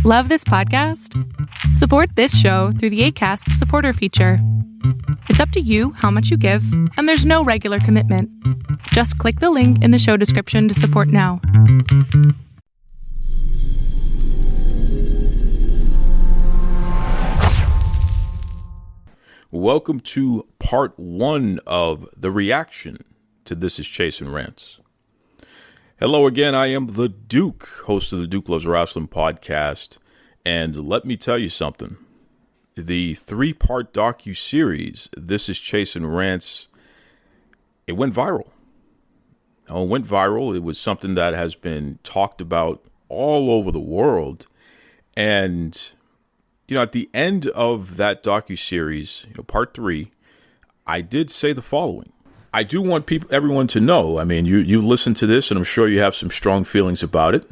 Love this podcast? Support this show through the Acast supporter feature. It's up to you how much you give, and there's no regular commitment. Just click the link in the show description to support now. Welcome to part one of the reaction to This Is Chasyn Rance. Hello again, I am the Duke, host of the Duke Loves Wrestling podcast, and let me tell you something. The three-part docu-series, This Is Chasyn Rance, it went viral. It was something that has been talked about all over the world, and at the end of that docu-series, part three, I did say the following. I do want everyone to know, you listen to this and I'm sure you have some strong feelings about it.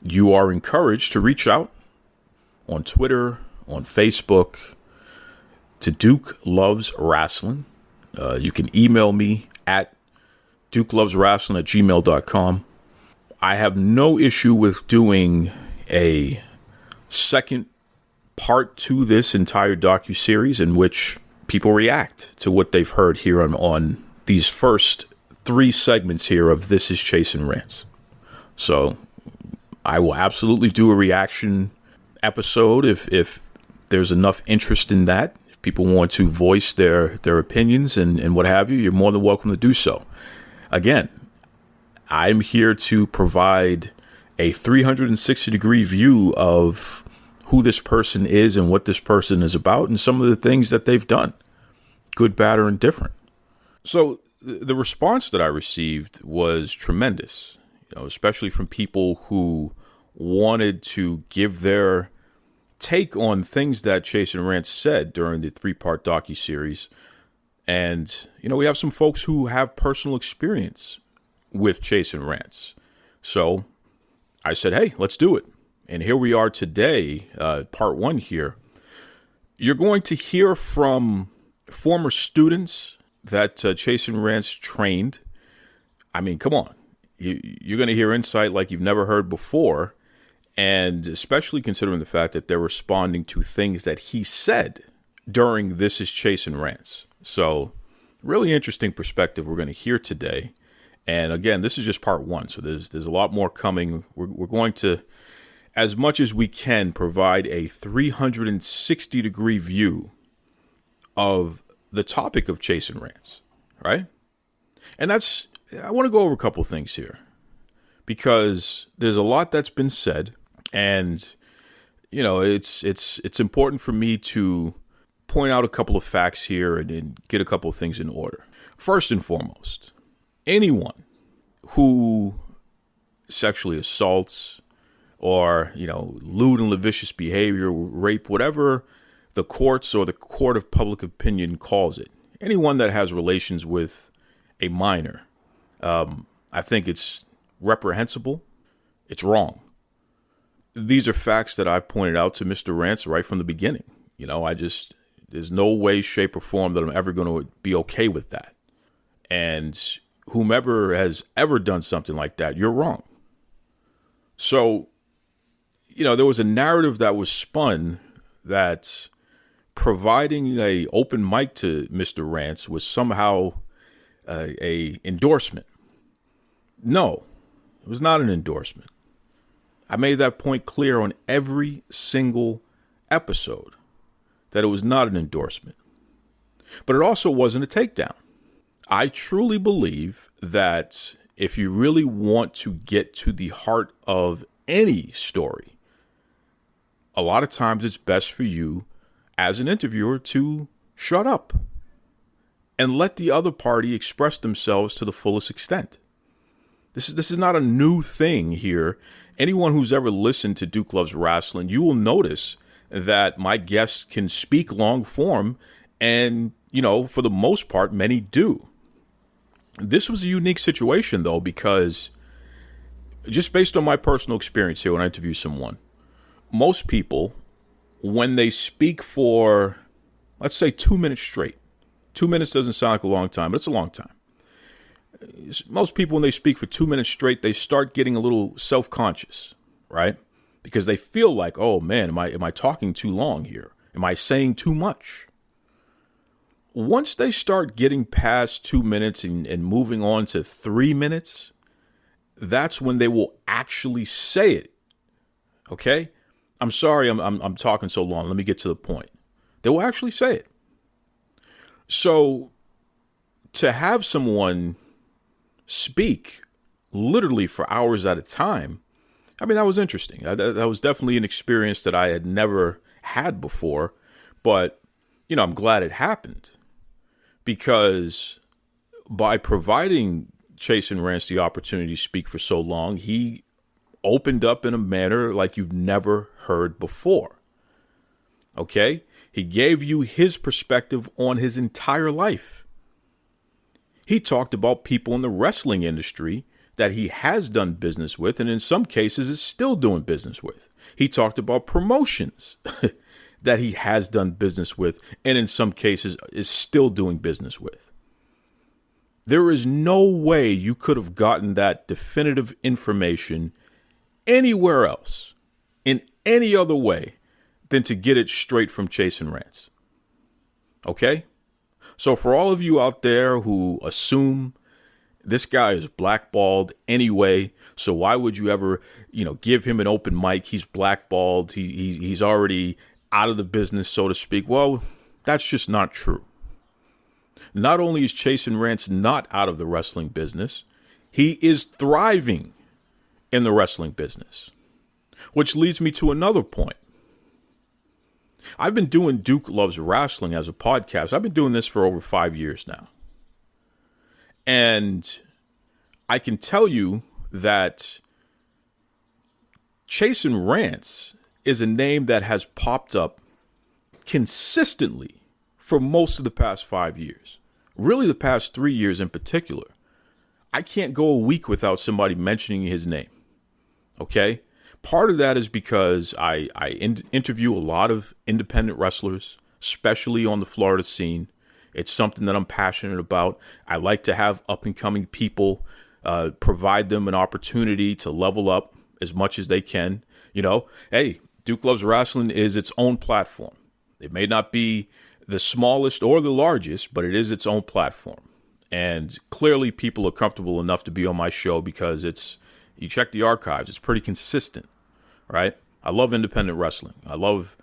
You are encouraged to reach out on Twitter, on Facebook, to Duke Loves Wrestling. You can email me at dukeloveswrestling@gmail.com. I have no issue with doing a second part to this entire docu-series in which people react to what they've heard here on these first three segments here of This Is Chasyn Rance. So I will absolutely do a reaction episode if there's enough interest in that. If people want to voice their opinions and what have you, you're more than welcome to do so. Again, I'm here to provide a 360-degree view of who this person is and what this person is about and some of the things that they've done, good, bad, or indifferent. So the response that I received was tremendous, especially from people who wanted to give their take on things that Chasyn Rance said during the three-part docu-series. And, we have some folks who have personal experience with Chasyn Rance. So I said, hey, let's do it. And here we are today, part one here. You're going to hear from former students that Chasyn Rance trained. Come on. You're going to hear insight like you've never heard before. And especially considering the fact that they're responding to things that he said during This Is Chasyn Rance. So really interesting perspective we're going to hear today. And again, this is just part one. So there's a lot more coming. We're going to, as much as we can, provide a 360-degree view of the topic of Chasyn Rance, right? And I want to go over a couple things here because there's a lot that's been said, and it's important for me to point out a couple of facts here and then get a couple of things in order. First and foremost, anyone who sexually assaults or, lewd and lascivious behavior, rape, whatever the courts or the court of public opinion calls it. Anyone that has relations with a minor, I think it's reprehensible. It's wrong. These are facts that I've pointed out to Mr. Rance right from the beginning. There's no way, shape, or form that I'm ever going to be okay with that. And whomever has ever done something like that, you're wrong. So, there was a narrative that was spun that providing a open mic to Mr. Rance was somehow a endorsement. No, it was not an endorsement. I made that point clear on every single episode that it was not an endorsement. But it also wasn't a takedown. I truly believe that if you really want to get to the heart of any story, a lot of times it's best for you as an interviewer to shut up and let the other party express themselves to the fullest extent. This is not a new thing here. Anyone who's ever listened to Duke Loves Wrestling, you will notice that my guests can speak long form, and, for the most part, many do. This was a unique situation, though, because just based on my personal experience here when I interview someone, most people, when they speak for, let's say, 2 minutes straight, 2 minutes doesn't sound like a long time, but it's a long time. Most people, when they speak for 2 minutes straight, they start getting a little self-conscious, right? because they feel like, oh man, am I talking too long here? Am I saying too much? Once they start getting past 2 minutes and moving on to 3 minutes, that's when they will actually say it. Okay? I'm sorry I'm talking so long. Let me get to the point. They will actually say it. So to have someone speak literally for hours at a time, I mean, that was interesting. That was definitely an experience that I had never had before. But, I'm glad it happened, because by providing Chasyn Rance the opportunity to speak for so long, he opened up in a manner like you've never heard before. Okay? He gave you his perspective on his entire life. He talked about people in the wrestling industry that he has done business with, and in some cases is still doing business with. He talked about promotions that he has done business with, and in some cases is still doing business with. There is no way you could have gotten that definitive information anywhere else, in any other way, than to get it straight from Chasyn Rance. Okay? So for all of you out there who assume this guy is blackballed anyway, so why would you ever, give him an open mic? He's blackballed. He's already out of the business, so to speak. Well, that's just not true. Not only is Chasyn Rance not out of the wrestling business, he is thriving in the wrestling business. Which leads me to another point. I've been doing Duke Loves Wrestling as a podcast. I've been doing this for over 5 years now. And I can tell you that Chasyn Rance is a name that has popped up consistently for most of the past 5 years. Really the past 3 years in particular. I can't go a week without somebody mentioning his name. Okay? Part of that is because I interview a lot of independent wrestlers, especially on the Florida scene. It's something that I'm passionate about. I like to have up-and-coming people, provide them an opportunity to level up as much as they can. Hey, Duke Loves Wrestling is its own platform. It may not be the smallest or the largest, but it is its own platform. And clearly people are comfortable enough to be on my show because you check the archives, it's pretty consistent, right? I love independent wrestling. I love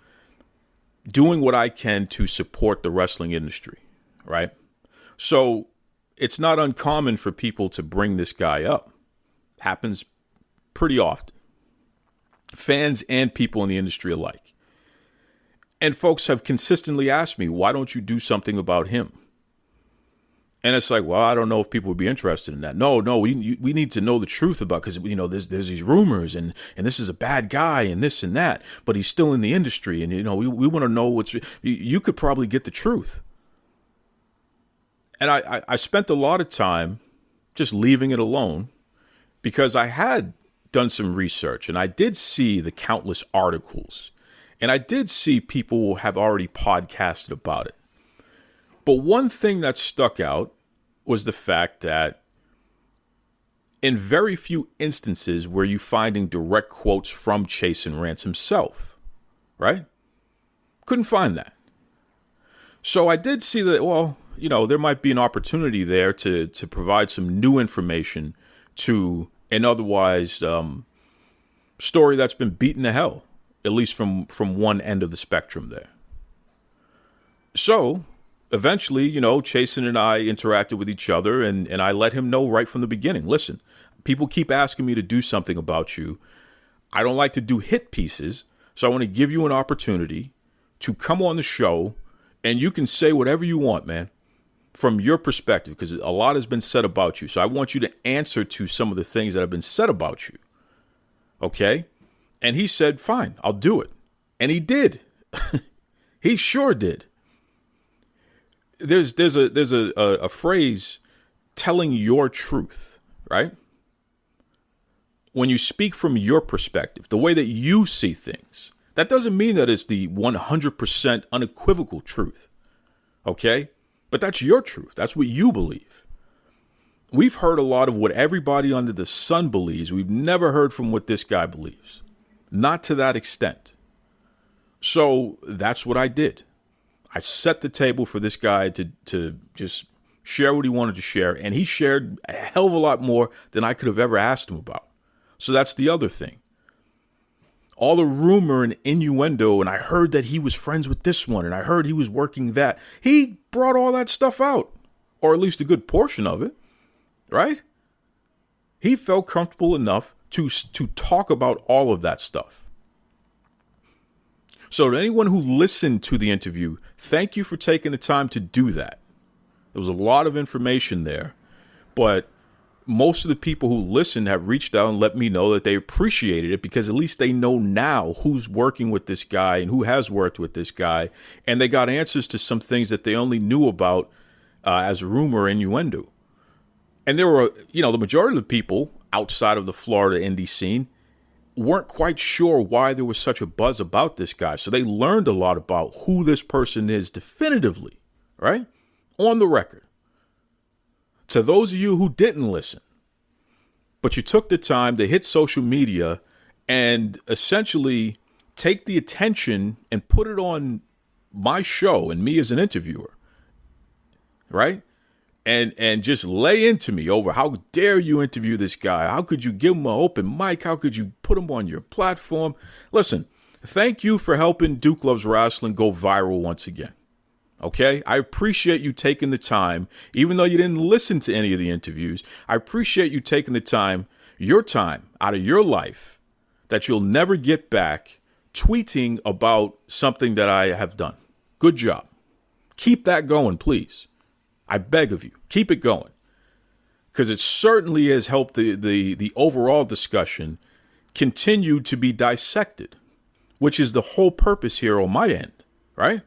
doing what I can to support the wrestling industry, right? So it's not uncommon for people to bring this guy up. Happens pretty often. Fans and people in the industry alike. And folks have consistently asked me, why don't you do something about him? And it's like, well, I don't know if people would be interested in that. No, we need to know the truth about, because there's these rumors and this is a bad guy and this and that, but he's still in the industry, and we want to know what's. You could probably get the truth. And I spent a lot of time just leaving it alone, because I had done some research and I did see the countless articles, and I did see people have already podcasted about it. But one thing that stuck out was the fact that in very few instances were you finding direct quotes from Chasyn Rance himself, right? Couldn't find that. So I did see that, well, there might be an opportunity there to provide some new information to an otherwise story that's been beaten to hell, at least from one end of the spectrum there. So eventually, Chasyn and I interacted with each other, and I let him know right from the beginning, listen, people keep asking me to do something about you. I don't like to do hit pieces, so I want to give you an opportunity to come on the show, and you can say whatever you want, man, from your perspective, because a lot has been said about you. So I want you to answer to some of the things that have been said about you. Okay? And he said, fine, I'll do it. And he did. He sure did. There's a phrase, telling your truth, right? When you speak from your perspective, the way that you see things, that doesn't mean that it's the 100% unequivocal truth, okay? But that's your truth. That's what you believe. We've heard a lot of what everybody under the sun believes. We've never heard from what this guy believes. Not to that extent. So that's what I did. I set the table for this guy to just share what he wanted to share, and he shared a hell of a lot more than I could have ever asked him about. So that's the other thing. All the rumor and innuendo, and I heard that he was friends with this one, and I heard he was working that. He brought all that stuff out, or at least a good portion of it, right? He felt comfortable enough to talk about all of that stuff. So to anyone who listened to the interview, thank you for taking the time to do that. There was a lot of information there, but most of the people who listened have reached out and let me know that they appreciated it because at least they know now who's working with this guy and who has worked with this guy. And they got answers to some things that they only knew about as rumor and innuendo. And there were, the majority of the people outside of the Florida indie scene weren't quite sure why there was such a buzz about this guy. So they learned a lot about who this person is definitively, right? On the record. To those of you who didn't listen, but you took the time to hit social media and essentially take the attention and put it on my show and me as an interviewer, right? And just lay into me over how dare you interview this guy? How could you give him an open mic? How could you put him on your platform? Listen, thank you for helping Duke Loves Wrestling go viral once again. Okay? I appreciate you taking the time, even though you didn't listen to any of the interviews. I appreciate you taking the time, your time out of your life that you'll never get back, tweeting about something that I have done. Good job. Keep that going, please. I beg of you, keep it going, because it certainly has helped the overall discussion continue to be dissected, which is the whole purpose here on my end, right?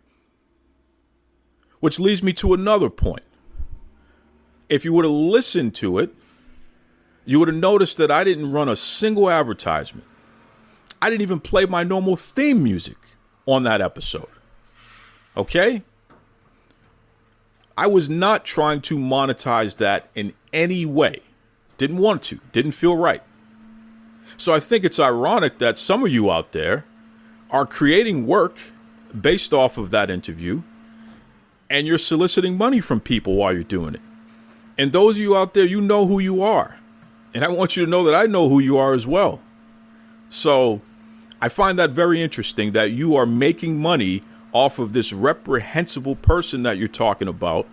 Which leads me to another point. If you would have listened to it, you would have noticed that I didn't run a single advertisement. I didn't even play my normal theme music on that episode. Okay? I was not trying to monetize that in any way. Didn't want to. Didn't feel right. So I think it's ironic that some of you out there are creating work based off of that interview, and you're soliciting money from people while you're doing it. And those of you out there, you know who you are. And I want you to know that I know who you are as well. So I find that very interesting that you are making money off of this reprehensible person that you're talking about,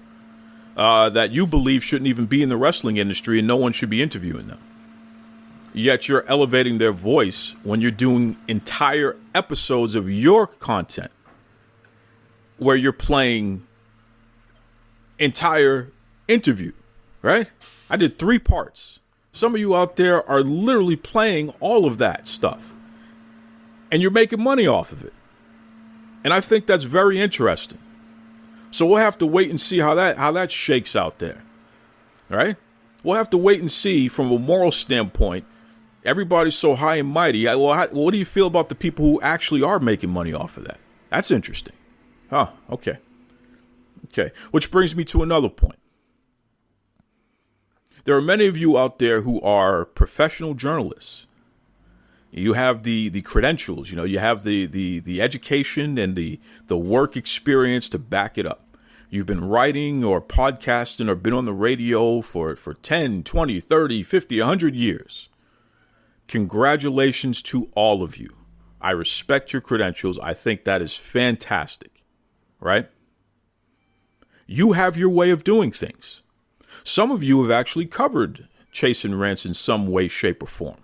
that you believe shouldn't even be in the wrestling industry and no one should be interviewing them. Yet you're elevating their voice when you're doing entire episodes of your content where you're playing entire interview, right? I did 3 parts. Some of you out there are literally playing all of that stuff, and you're making money off of it. And I think that's very interesting. So we'll have to wait and see how that shakes out there. All right? We'll have to wait and see from a moral standpoint. Everybody's so high and mighty. What do you feel about the people who actually are making money off of that? That's interesting. Okay. Which brings me to another point. There are many of you out there who are professional journalists. You have the credentials, you have the education and the work experience to back it up. You've been writing or podcasting or been on the radio for 10, 20, 30, 50, 100 years. Congratulations to all of you. I respect your credentials. I think that is fantastic, right? You have your way of doing things. Some of you have actually covered Chasyn Rance in some way, shape, or form.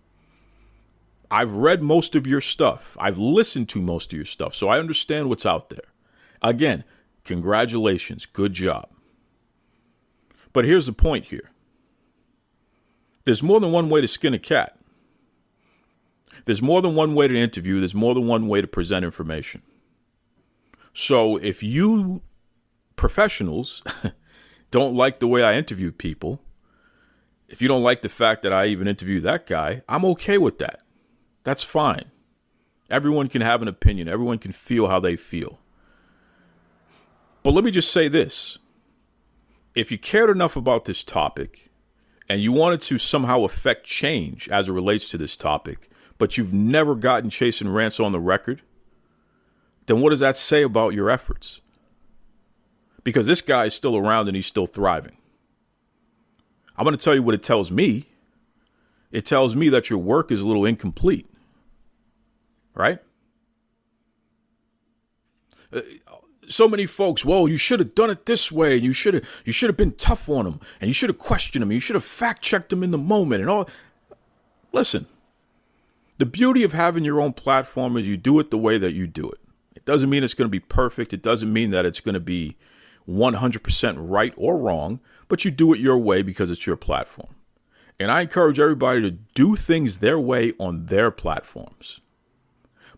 I've read most of your stuff. I've listened to most of your stuff, so I understand what's out there. Again, congratulations. Good job. But here's the point here. There's more than one way to skin a cat. There's more than one way to interview. There's more than one way to present information. So if you professionals don't like the way I interview people, if you don't like the fact that I even interview that guy, I'm okay with that. That's fine. Everyone can have an opinion. Everyone can feel how they feel. But let me just say this. If you cared enough about this topic and you wanted to somehow affect change as it relates to this topic, but you've never gotten Chasyn Rance on the record, then what does that say about your efforts? Because this guy is still around and he's still thriving. I'm going to tell you what it tells me. It tells me that your work is a little incomplete, right? So many folks, well, you should have done it this way. You should have been tough on him, and you should have questioned him. You should have fact checked him in the moment and all. Listen, the beauty of having your own platform is you do it the way that you do it. It doesn't mean it's going to be perfect. It doesn't mean that it's going to be 100% right or wrong, but you do it your way because it's your platform. And I encourage everybody to do things their way on their platforms.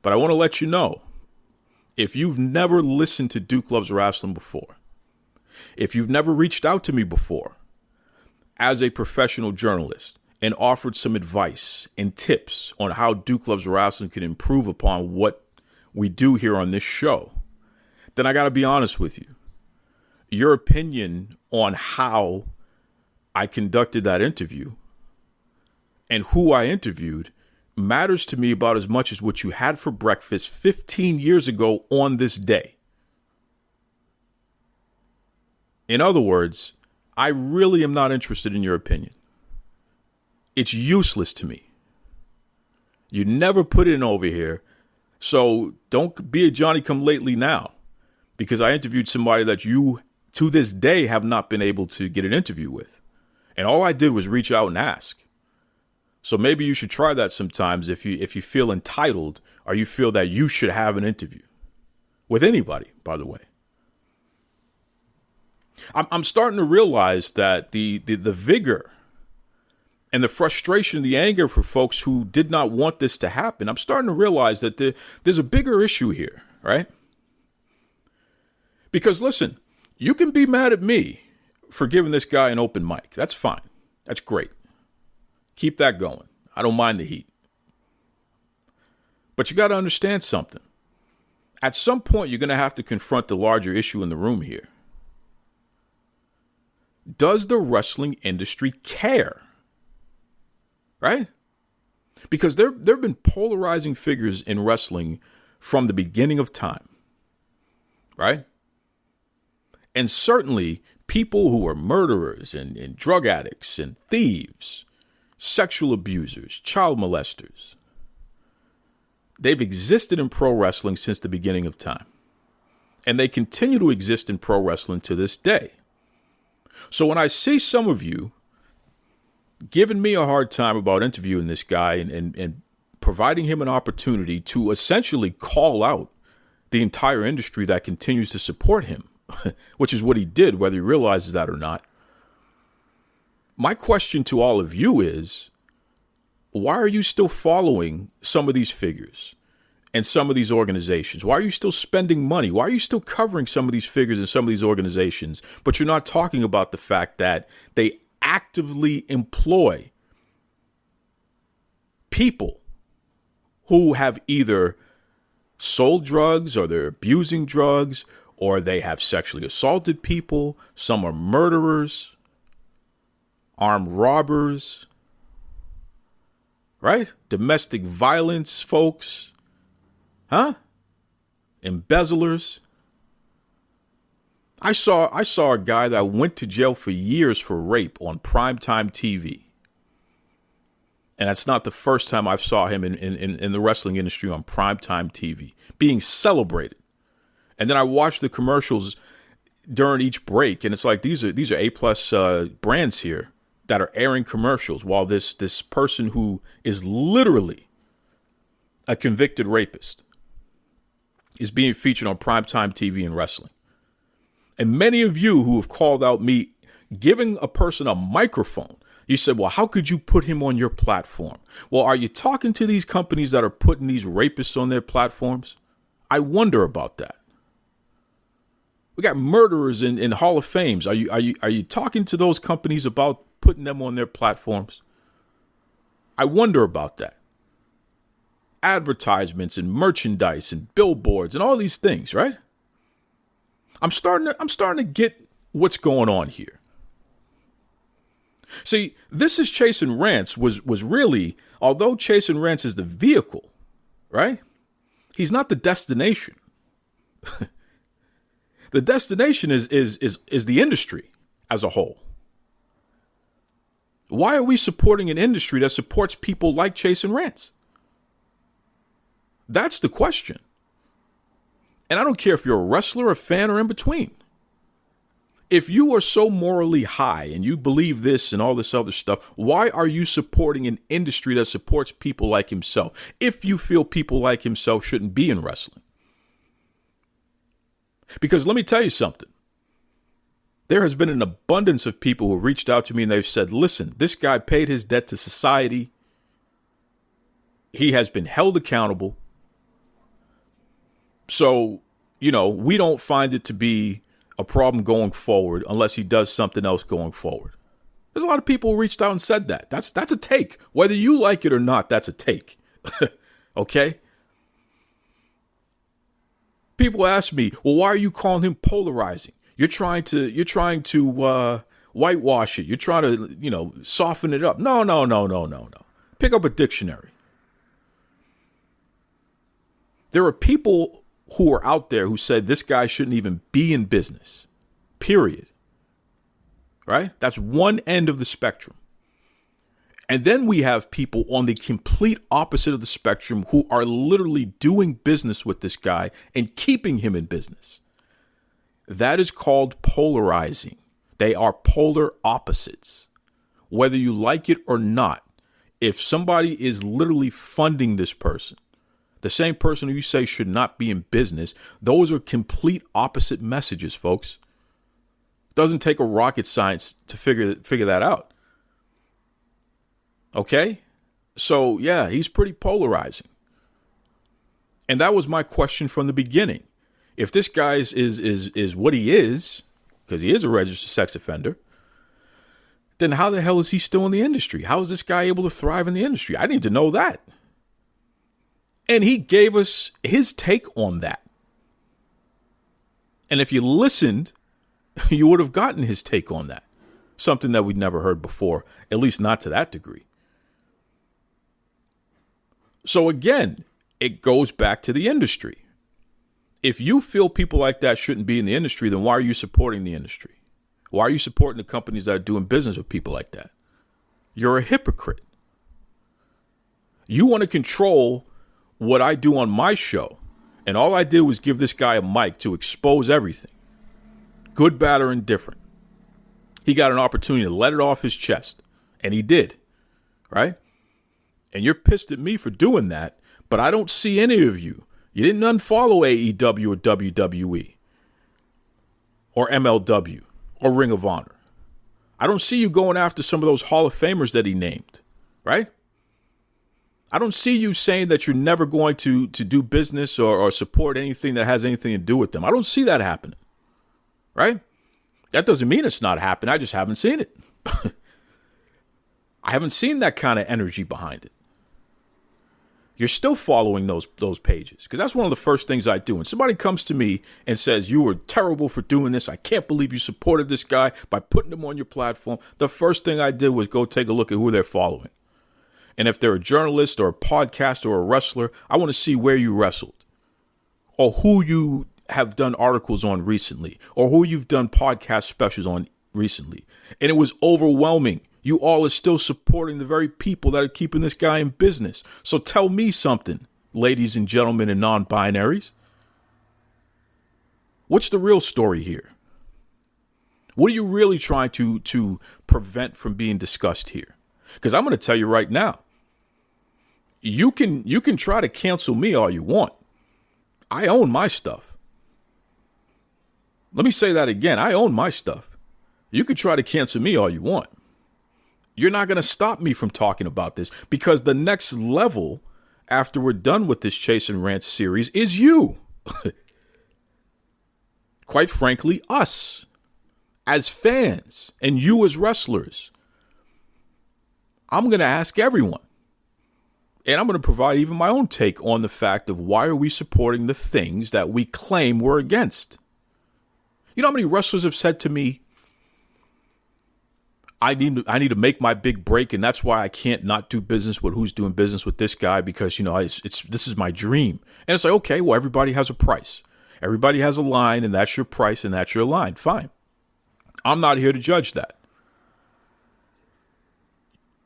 But I want to let you know, if you've never listened to Duke Loves Wrestling before, if you've never reached out to me before as a professional journalist and offered some advice and tips on how Duke Loves Wrestling can improve upon what we do here on this show, then I got to be honest with you. Your opinion on how I conducted that interview and who I interviewed matters to me about as much as what you had for breakfast 15 years ago on this day. In other words, I really am not interested in your opinion. It's useless to me. You never put it in over here, so don't be a Johnny-come-lately now, because I interviewed somebody that you, to this day, have not been able to get an interview with. And all I did was reach out and ask. So maybe you should try that sometimes if you feel entitled or you feel that you should have an interview with anybody, by the way. I'm starting to realize that the vigor and the frustration, the anger for folks who did not want this to happen, I'm starting to realize that there's a bigger issue here, right? Because listen, you can be mad at me for giving this guy an open mic. That's fine. That's great. Keep that going. I don't mind the heat. But you got to understand something. At some point, you're going to have to confront the larger issue in the room here. Does the wrestling industry care? Right? Because there have been polarizing figures in wrestling from the beginning of time. Right? And certainly people who are murderers and drug addicts and thieves, sexual abusers, child molesters, they've existed in pro wrestling since the beginning of time. And they continue to exist in pro wrestling to this day. So when I see some of you giving me a hard time about interviewing this guy and providing him an opportunity to essentially call out the entire industry that continues to support him, which is what he did, whether he realizes that or not. My question to all of you is, why are you still following some of these figures and some of these organizations? Why are you still spending money? Why are you still covering some of these figures and some of these organizations, but you're not talking about the fact that they actively employ people who have either sold drugs or they're abusing drugs or they have sexually assaulted people. Some are murderers, armed robbers, right? Domestic violence folks, huh? Embezzlers. I saw a guy that went to jail for years for rape on primetime TV. And that's not the first time I've saw him in the wrestling industry on primetime TV being celebrated. And then I watched the commercials during each break, and it's like these are A-plus brands here that are airing commercials while this person who is literally a convicted rapist is being featured on primetime TV in wrestling. And many of you who have called out me giving a person a microphone, you said, well, how could you put him on your platform? Well, are you talking to these companies that are putting these rapists on their platforms? I wonder about that. We got murderers in Hall of Fames. Are you talking to those companies about putting them on their platforms? I wonder about that. Advertisements and merchandise and billboards and all these things, right? I'm starting to get what's going on here. See, This Is Chasyn Rance was really, although Chasyn Rance is the vehicle, right? He's not the destination. The destination is the industry as a whole. Why are we supporting an industry that supports people like Chasyn Rance? That's the question. And I don't care if you're a wrestler, a fan, or in between. If you are so morally high and you believe this and all this other stuff, why are you supporting an industry that supports people like himself if you feel people like himself shouldn't be in wrestling? Because let me tell you something. There has been an abundance of people who reached out to me and they've said, listen, this guy paid his debt to society. He has been held accountable. So, we don't find it to be a problem going forward unless he does something else going forward. There's a lot of people who reached out and said that. That's a take. Whether you like it or not, that's a take. Okay? People ask me, well, why are you calling him polarizing? You're trying to whitewash it. You're trying to, soften it up. No. Pick up a dictionary. There are people who are out there who said this guy shouldn't even be in business, period. Right? That's one end of the spectrum. And then we have people on the complete opposite of the spectrum who are literally doing business with this guy and keeping him in business. That is called polarizing. They are polar opposites. Whether you like it or not, if somebody is literally funding this person, the same person who you say should not be in business, those are complete opposite messages, folks. It doesn't take a rocket science to figure that out. Okay? So, yeah, he's pretty polarizing. And that was my question from the beginning. If this guy is what he is, because he is a registered sex offender, then how the hell is he still in the industry? How is this guy able to thrive in the industry? I need to know that. And he gave us his take on that. And if you listened, you would have gotten his take on that. Something that we'd never heard before, at least not to that degree. So again, it goes back to the industry. If you feel people like that shouldn't be in the industry, then why are you supporting the industry? Why are you supporting the companies that are doing business with people like that? You're a hypocrite. You want to control what I do on my show. And all I did was give this guy a mic to expose everything. Good, bad, or indifferent. He got an opportunity to let it off his chest. And he did. Right? And you're pissed at me for doing that. But I don't see any of you. You didn't unfollow AEW or WWE. Or MLW. Or Ring of Honor. I don't see you going after some of those Hall of Famers that he named. Right? I don't see you saying that you're never going to do business or support anything that has anything to do with them. I don't see that happening. Right? That doesn't mean it's not happening. I just haven't seen it. I haven't seen that kind of energy behind it. You're still following those pages because that's one of the first things I do. When somebody comes to me and says, you were terrible for doing this. I can't believe you supported this guy by putting him on your platform. The first thing I did was go take a look at who they're following. And if they're a journalist or a podcaster or a wrestler, I want to see where you wrestled or who you have done articles on recently or who you've done podcast specials on recently. And it was overwhelming. You all are still supporting the very people that are keeping this guy in business. So tell me something, ladies and gentlemen and non-binaries. What's the real story here? What are you really trying to prevent from being discussed here? Because I'm going to tell you right now, you can try to cancel me all you want. I own my stuff. Let me say that again. I own my stuff. You can try to cancel me all you want. You're not going to stop me from talking about this because the next level after we're done with this Chasyn Rance series is you. Quite frankly, us as fans and you as wrestlers. I'm going to ask everyone. And I'm going to provide even my own take on the fact of why are we supporting the things that we claim we're against. You know how many wrestlers have said to me, I need to make my big break, and that's why I can't not do business with who's doing business with this guy, because this is my dream. And it's like, okay, well, everybody has a price. Everybody has a line, and that's your price, and that's your line. Fine. I'm not here to judge that.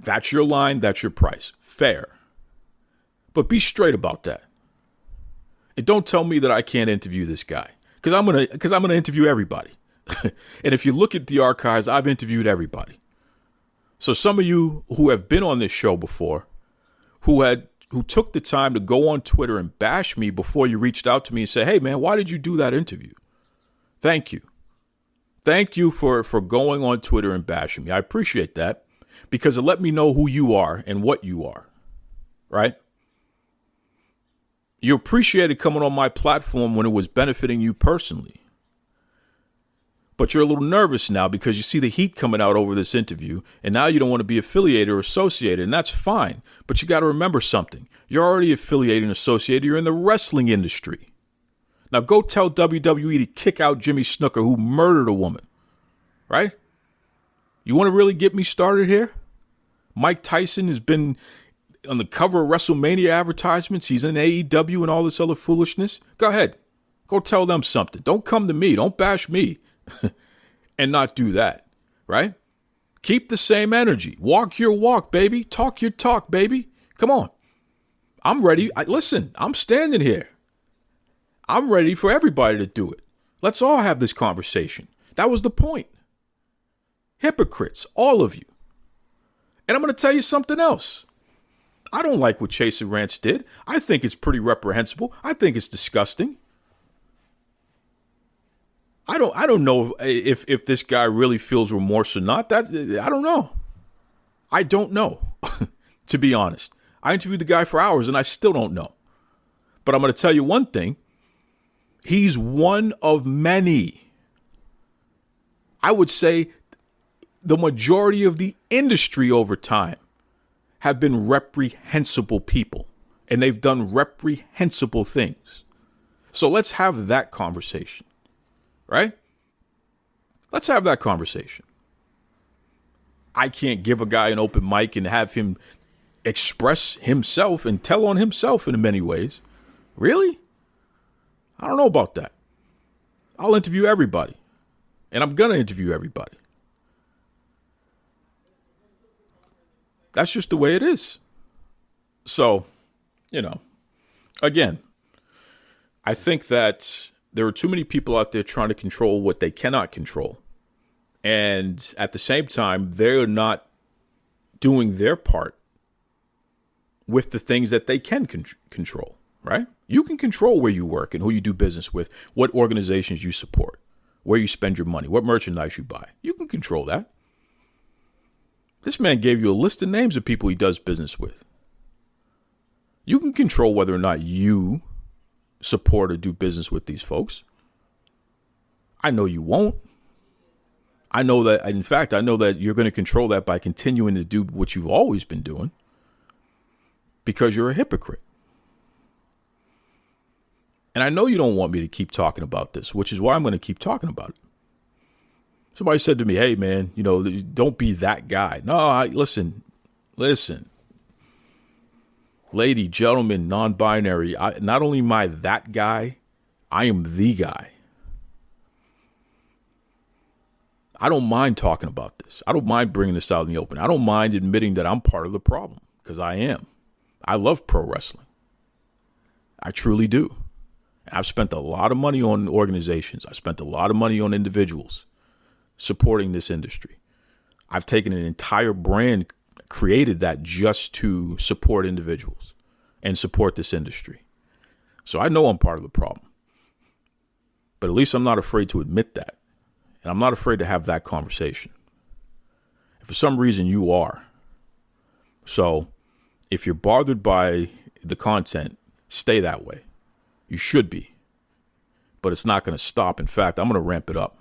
That's your line, that's your price. Fair. But be straight about that. And don't tell me that I can't interview this guy, because I'm gonna interview everybody. And if you look at the archives, I've interviewed everybody. So some of you who have been on this show before, who took the time to go on Twitter and bash me before you reached out to me and say, hey, man, why did you do that interview? Thank you. Thank you for going on Twitter and bashing me. I appreciate that, because it let me know who you are and what you are, right? You appreciated coming on my platform when it was benefiting you personally. But you're a little nervous now because you see the heat coming out over this interview, and now you don't want to be affiliated or associated, and that's fine. But you got to remember something. You're already affiliated and associated. You're in the wrestling industry. Now go tell WWE to kick out Jimmy Snuka, who murdered a woman, right? You want to really get me started here? Mike Tyson has been on the cover of WrestleMania advertisements. He's in AEW and all this other foolishness. Go ahead. Go tell them something. Don't come to me. Don't bash me. And not do that, right? Keep the same energy. Walk your walk, baby. Talk your talk, baby. Come on. I'm ready. Listen, I'm standing here. I'm ready for everybody to do it. Let's all have this conversation. That was the point. Hypocrites, all of you. And I'm going to tell you something else. I don't like what Chasyn Rance did. I think it's pretty reprehensible. I think it's disgusting. I don't know if this guy really feels remorse or not. I don't know. I don't know, to be honest. I interviewed the guy for hours and I still don't know. But I'm going to tell you one thing. He's one of many. I would say the majority of the industry over time have been reprehensible people, and they've done reprehensible things. So let's have that conversation. Right? Let's have that conversation. I can't give a guy an open mic and have him express himself and tell on himself in many ways. Really? I don't know about that. I'll interview everybody. And I'm going to interview everybody. That's just the way it is. So, again, I think that there are too many people out there trying to control what they cannot control. And at the same time, they're not doing their part with the things that they can control, right? You can control where you work and who you do business with, what organizations you support, where you spend your money, what merchandise you buy. You can control that. This man gave you a list of names of people he does business with. You can control whether or not you support or do business with these folks. I know you won't. I know that, in fact, I know that you're going to control that by continuing to do what you've always been doing, because you're a hypocrite. And I know you don't want me to keep talking about this, which is why I'm going to keep talking about it. Somebody said to me, hey, man, don't be that guy. No, listen. Lady, gentleman, non-binary, not only am I that guy, I am the guy. I don't mind talking about this. I don't mind bringing this out in the open. I don't mind admitting that I'm part of the problem, because I am. I love pro wrestling. I truly do. I've spent a lot of money on organizations. I spent a lot of money on individuals supporting this industry. I've taken an entire brand, created that just to support individuals and support this industry. So I know I'm part of the problem. But at least I'm not afraid to admit that. And I'm not afraid to have that conversation. And for some reason you are. So if you're bothered by the content, stay that way. You should be. But it's not going to stop. In fact, I'm going to ramp it up.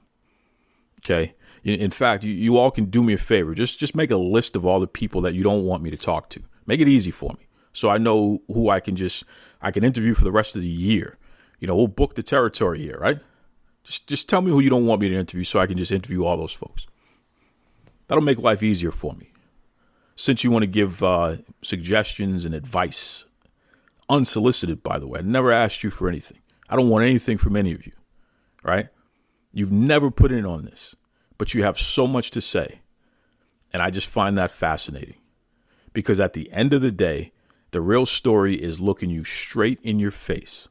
Okay? In fact, you all can do me a favor. Just make a list of all the people that you don't want me to talk to. Make it easy for me, so I know who I can interview for the rest of the year. We'll book the territory here, right? Just tell me who you don't want me to interview, so I can just interview all those folks. That'll make life easier for me. Since you want to give suggestions and advice, unsolicited, by the way, I never asked you for anything. I don't want anything from any of you, right? You've never put in on this, but you have so much to say. And I just find that fascinating because at the end of the day, the real story is looking you straight in your face.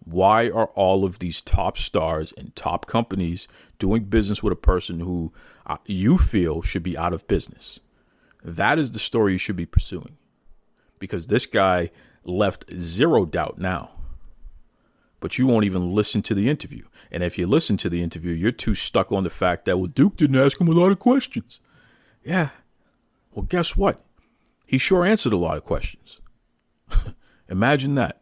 Why are all of these top stars and top companies doing business with a person who you feel should be out of business? That is the story you should be pursuing, because this guy left zero doubt now. But you won't even listen to the interview. And if you listen to the interview, you're too stuck on the fact that, well, Duke didn't ask him a lot of questions. Yeah. Well, guess what? He sure answered a lot of questions. Imagine that.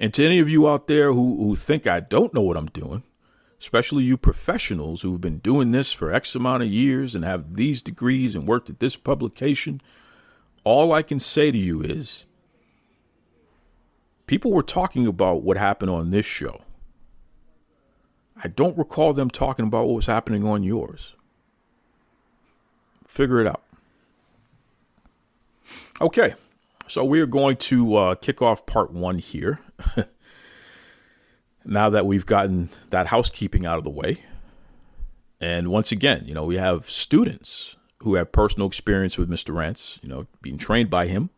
And to any of you out there who think I don't know what I'm doing, especially you professionals who've been doing this for X amount of years and have these degrees and worked at this publication, all I can say to you is people were talking about what happened on this show. I don't recall them talking about what was happening on yours. Figure it out. Okay, so we are going to kick off part 1 here. Now that we've gotten that housekeeping out of the way. And once again, we have students who have personal experience with Mr. Rance, being trained by him.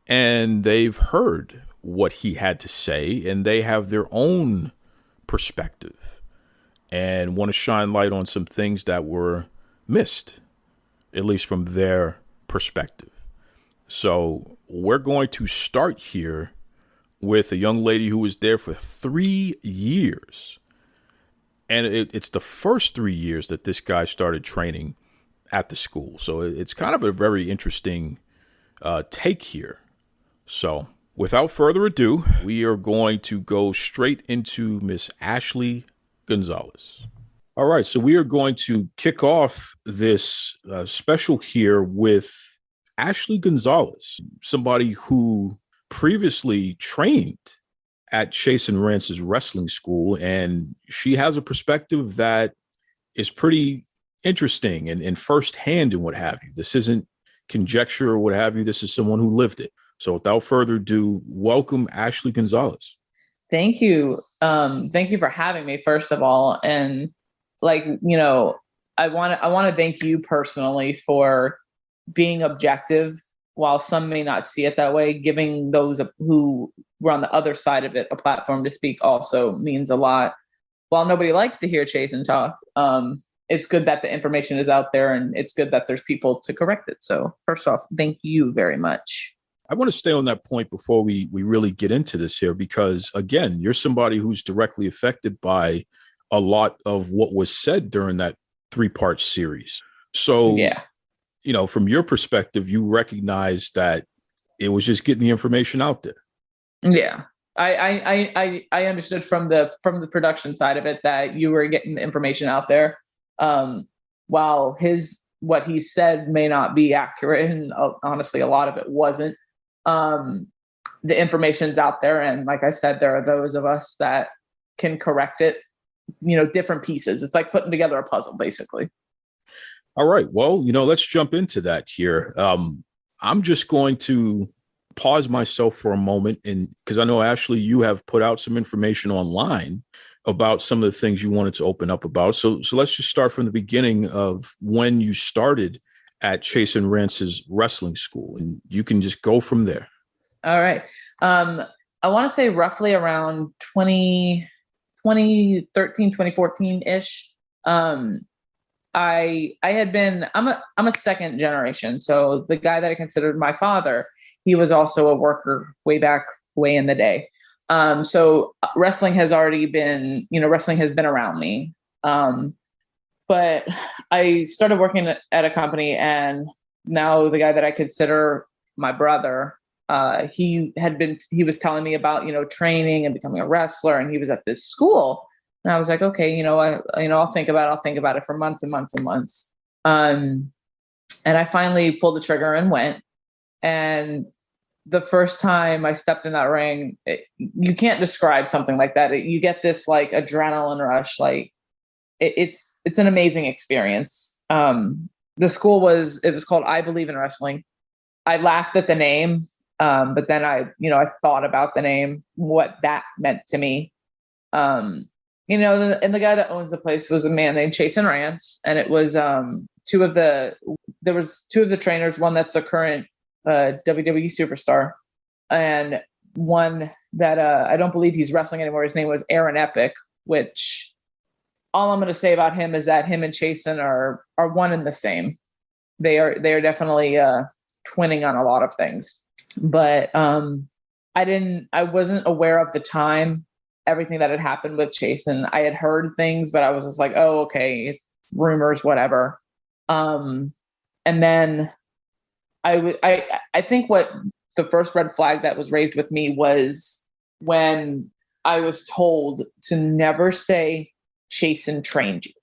And they've heard what he had to say, and they have their own perspective and want to shine light on some things that were missed, at least from their perspective. So we're going to start here with a young lady who was there for 3 years. And it's the first 3 years that this guy started training at the school. So it's kind of a very interesting take here. So without further ado, we are going to go straight into Miss Ashley Gonzalez. All right, so we are going to kick off this special here with Ashley Gonzalez, somebody who previously trained at Chasyn Rance's wrestling school, and she has a perspective that is pretty interesting and firsthand and what have you. This isn't conjecture or what have you. This is someone who lived it. So without further ado, welcome Ashley Gonzalez. Thank you. Thank you for having me, first of all. And I want to thank you personally for being objective. While some may not see it that way, giving those who were on the other side of it a platform to speak also means a lot. While nobody likes to hear Chasyn talk, it's good that the information is out there, and it's good that there's people to correct it. So first off, thank you very much. I want to stay on that point before we really get into this here, because again, you're somebody who's directly affected by a lot of what was said during that 3-part series. So yeah. From your perspective, you recognize that it was just getting the information out there. Yeah, I understood from the production side of it that you were getting the information out there. While what he said may not be accurate, and honestly, a lot of it wasn't. The information's out there, and like I said, there are those of us that can correct it. Different pieces. It's like putting together a puzzle, basically. All right. Well, let's jump into that here. I'm just going to pause myself for a moment, and because I know, Ashley, you have put out some information online about some of the things you wanted to open up about. So let's just start from the beginning of when you started at Chasyn Rance's wrestling school, and you can just go from there. All right. I want to say roughly around 2013, 2014 ish. I'm a second generation. So the guy that I considered my father, he was also a worker way in the day. So wrestling has been around me. But I started working at a company, and now the guy that I consider my brother, he was telling me about, training and becoming a wrestler, and he was at this school. And I was like, okay, I'll think about it for months and months and months. And I finally pulled the trigger and went. And the first time I stepped in that ring, you can't describe something like that. You get this like adrenaline rush. Like it's an amazing experience. The school was called I Believe in Wrestling. I laughed at the name, but then I thought about the name, what that meant to me. And the guy that owns the place was a man named Chasyn Rance, and it was two of the trainers, one that's a current WWE superstar, and one that I don't believe he's wrestling anymore. His name was Aaron Epic, which all I'm going to say about him is that him and Chasyn are one and the same. They are definitely twinning on a lot of things, but I wasn't aware of the time everything that had happened with Chasyn. I had heard things, but I was just like, oh, okay, rumors, whatever. And then I think what the first red flag that was raised with me was when I was told to never say Chasyn trained you.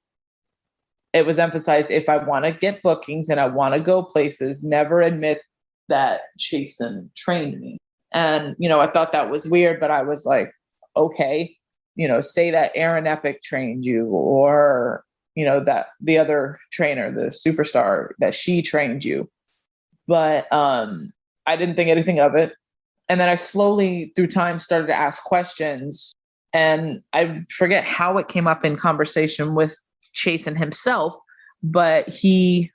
It was emphasized, if I want to get bookings and I want to go places, never admit that Chasyn trained me. And, I thought that was weird, but I was like, okay, say that Aaron Epic trained you, or, that the other trainer, the superstar, that she trained you. But I didn't think anything of it. And then I slowly through time started to ask questions, and I forget how it came up in conversation with Chasyn himself, but he,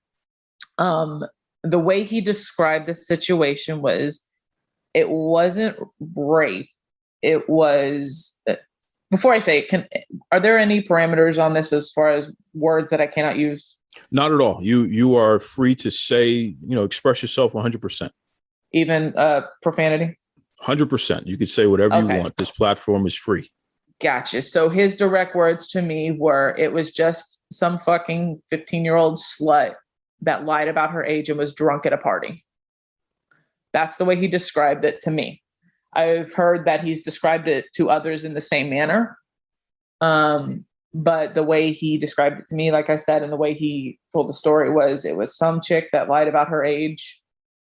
the way he described the situation was, it wasn't rape. It was, before I say it, are there any parameters on this as far as words that I cannot use? Not at all. You are free to say, express yourself 100%. Even profanity? 100%. You can say whatever you want. This platform is free. Gotcha. So his direct words to me were, it was just some fucking 15-year-old slut that lied about her age and was drunk at a party. That's the way he described it to me. I've heard that he's described it to others in the same manner. But the way he described it to me, like I said, and the way he told the story was, it was some chick that lied about her age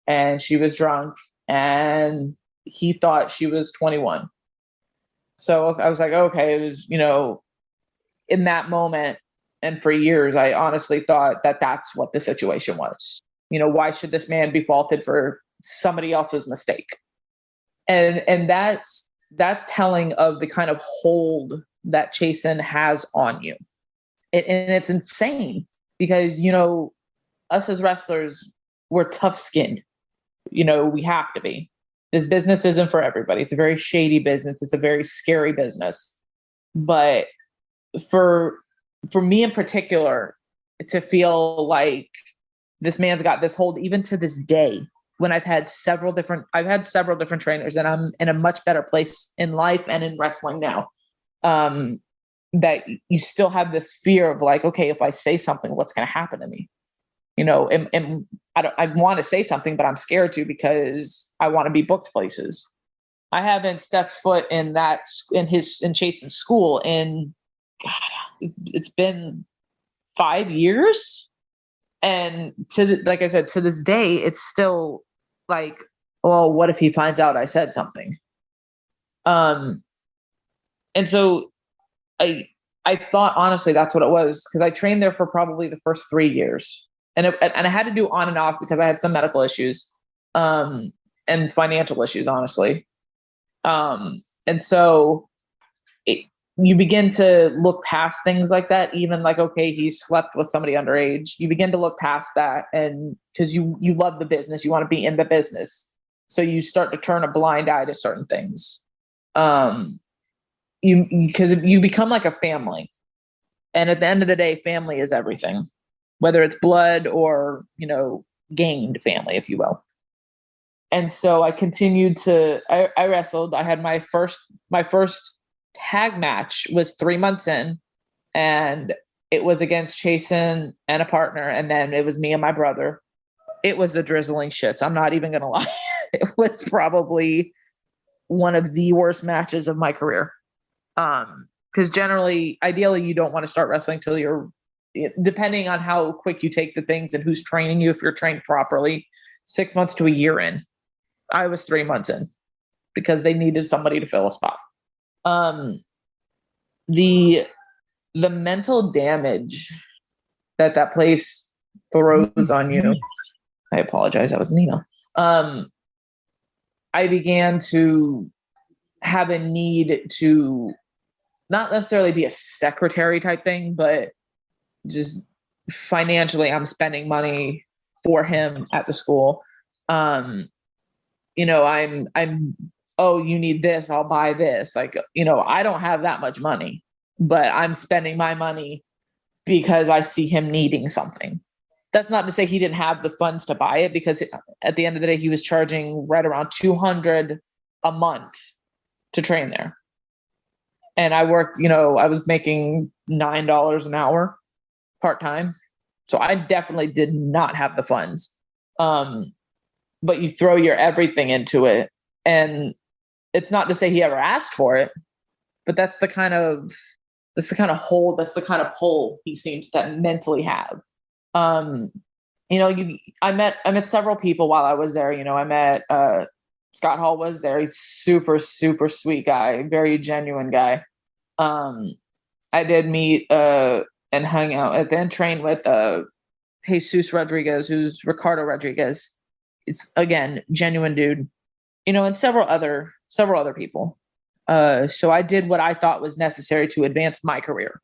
and she was drunk and he thought she was 21. So I was like, okay, it was, in that moment. And for years, I honestly thought that that's what the situation was. Why should this man be faulted for somebody else's mistake? And that's telling of the kind of hold that Chasyn has on you. And it's insane because, us as wrestlers, we're tough skinned. We have to be. This business isn't for everybody. It's a very shady business. It's a very scary business. But for me in particular, to feel like this man's got this hold, even to this day, when I've had several different trainers, and I'm in a much better place in life and in wrestling now, that you still have this fear of like, okay, if I say something, what's going to happen to me? And I want to say something, but I'm scared to, because I want to be booked places. I haven't stepped foot in Chasyn's school in, God, it's been 5 years. And like I said, to this day, it's still like, well, what if he finds out I said something? And so I thought, honestly, that's what it was, because I trained there for probably the first 3 years. And I had to do on and off because I had some medical issues and financial issues, honestly. And so you begin to look past things like that, even like, okay, he slept with somebody underage. You begin to look past that, and because you love the business, you want to be in the business. So you start to turn a blind eye to certain things. Because you become like a family. And at the end of the day, family is everything, whether it's blood or, gained family, if you will. And so I continued I wrestled. I had my first tag match was 3 months in, and it was against Chasyn and a partner. And then it was me and my brother. It was the drizzling shits. I'm not even going to lie. It was probably one of the worst matches of my career. Because ideally, you don't want to start wrestling till you're, depending on how quick you take the things and who's training you, if you're trained properly, 6 months to a year in. I was 3 months in because they needed somebody to fill a spot. The mental damage that place throws on you. I apologize. That was an email. I began to have a need to not necessarily be a secretary type thing, but just financially, I'm spending money for him at the school. I'm, oh, you need this, I'll buy this. Like, I don't have that much money, but I'm spending my money because I see him needing something. That's not to say he didn't have the funds to buy it, because at the end of the day, he was charging right around $200 a month to train there. And I worked, I was making $9 an hour part-time. So I definitely did not have the funds. But you throw your everything into it. And it's not to say he ever asked for it, but that's the kind of pull he seems to mentally have. I met several people while I was there. I met Scott Hall was there. He's super, super sweet guy, very genuine guy. I did meet and hung out and then train with Jesus Rodriguez, who's Ricardo Rodriguez. It's, again, genuine dude, and several other people. So I did what I thought was necessary to advance my career.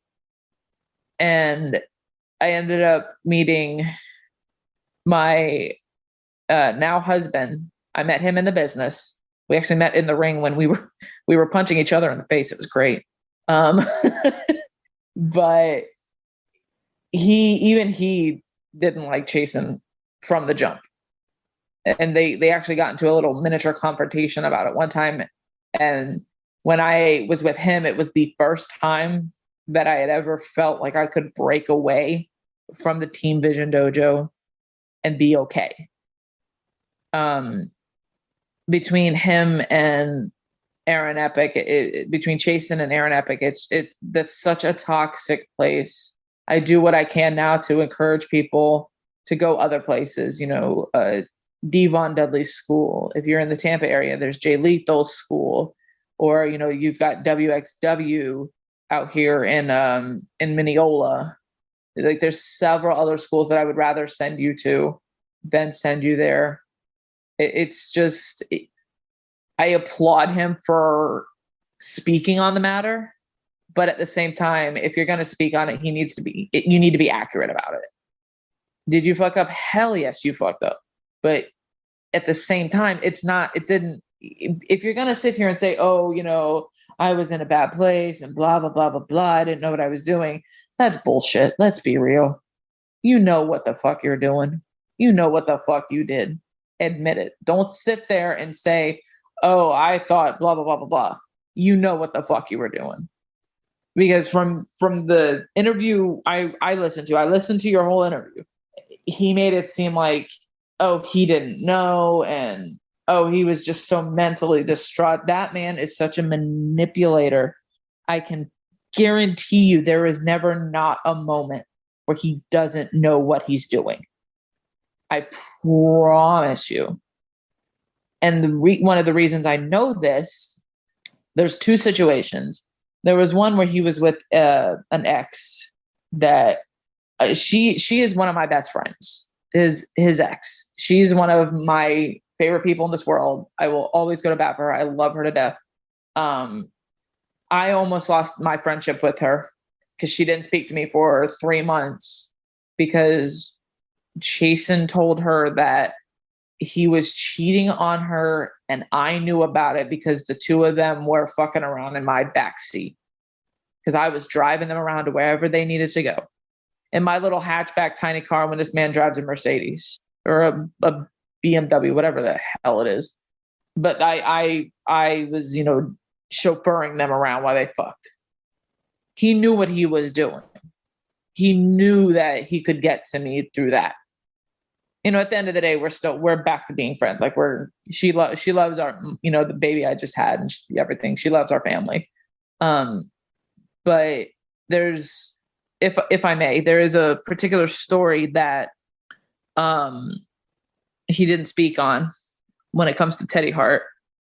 And I ended up meeting my now husband. I met him in the business. We actually met in the ring when we were punching each other in the face. It was great. But he didn't like Chasyn from the jump. And they actually got into a little miniature confrontation about it one time. And when I was with him, it was the first time that I had ever felt like I could break away from the Team Vision Dojo and be okay. Between him and Aaron Epic, between Chasyn and Aaron Epic, that's such a toxic place. I do what I can now to encourage people to go other places. Devon Dudley's school. If you're in the Tampa area, there's Jay Lethal's school, or you've got WXW out here in Mineola. Like, there's several other schools that I would rather send you to than send you there. It's just, I applaud him for speaking on the matter, but at the same time, if you're going to speak on it, you need to be accurate about it. Did you fuck up? Hell yes, you fucked up. But at the same time, if you're going to sit here and say, oh, I was in a bad place and blah, blah, blah, blah, blah, I didn't know what I was doing. That's bullshit. Let's be real. You know what the fuck you're doing. You know what the fuck you did. Admit it. Don't sit there and say, oh, I thought blah, blah, blah, blah, blah. You know what the fuck you were doing. Because from the interview I listened to your whole interview, he made it seem like, oh, he didn't know, and oh, he was just so mentally distraught. That man is such a manipulator. I can guarantee you there is never not a moment where he doesn't know what he's doing. I promise you. And one of the reasons I know this, there's two situations. There was one where he was with an ex that she is one of my best friends. His ex. She's one of my favorite people in this world. I will always go to bat for her. I love her to death. I almost lost my friendship with her because she didn't speak to me for 3 months because Chasyn told her that he was cheating on her, and I knew about it because the two of them were fucking around in my backseat because I was driving them around to wherever they needed to go in my little hatchback tiny car when this man drives a Mercedes or a BMW, whatever the hell it is. But I was, chauffeuring them around while they fucked. He knew what he was doing. He knew that he could get to me through that. At the end of the day, we're back to being friends. Like she loves our, the baby I just had and everything. She loves our family. But there's, if I may, there is a particular story that he didn't speak on when it comes to Teddy Hart.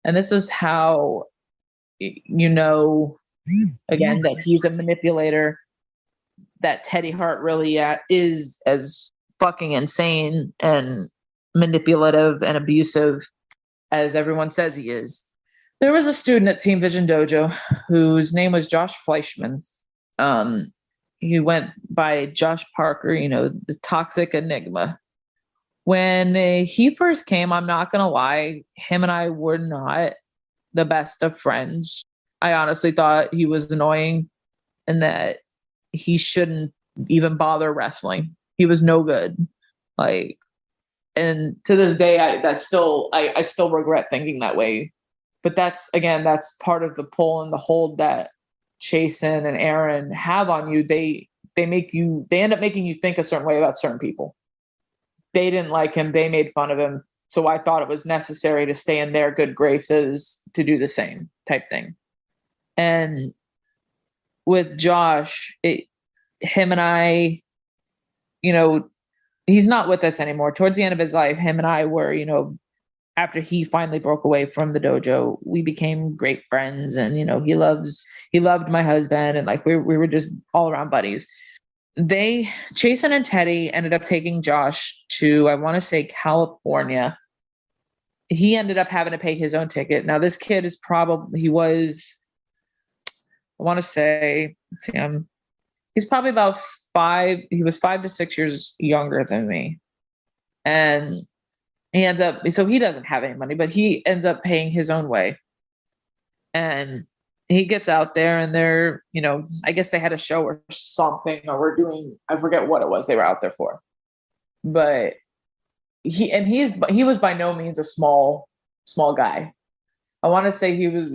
And this is how, again, that he's a manipulator, that Teddy Hart really is as fucking insane and manipulative and abusive as everyone says he is. There was a student at Team Vision Dojo whose name was Josh Fleischman. He went by Josh Parker, the toxic enigma. When he first came, I'm not going to lie, him and I were not the best of friends. I honestly thought he was annoying and that he shouldn't even bother wrestling. He was no good. And to this day, I still regret thinking that way. But that's part of the pull and the hold that Chasyn and Aaron have on you. They end up making you think a certain way about certain people. They didn't like him. They made fun of him. So I thought it was necessary to stay in their good graces to do the same type thing. And with Josh, him and I, he's not with us anymore. Towards the end of his life, him and I were, after he finally broke away from the dojo, we became great friends. And, he loved my husband, and we were just all around buddies. Chasyn and Teddy ended up taking Josh to, I want to say, California. He ended up having to pay his own ticket. Now, this kid is he was 5 to 6 years younger than me. And he doesn't have any money, but he ends up paying his own way. And he gets out there and they're, I guess they had a show or something, or I forget what it was they were out there for. But he was by no means a small guy. I want to say he was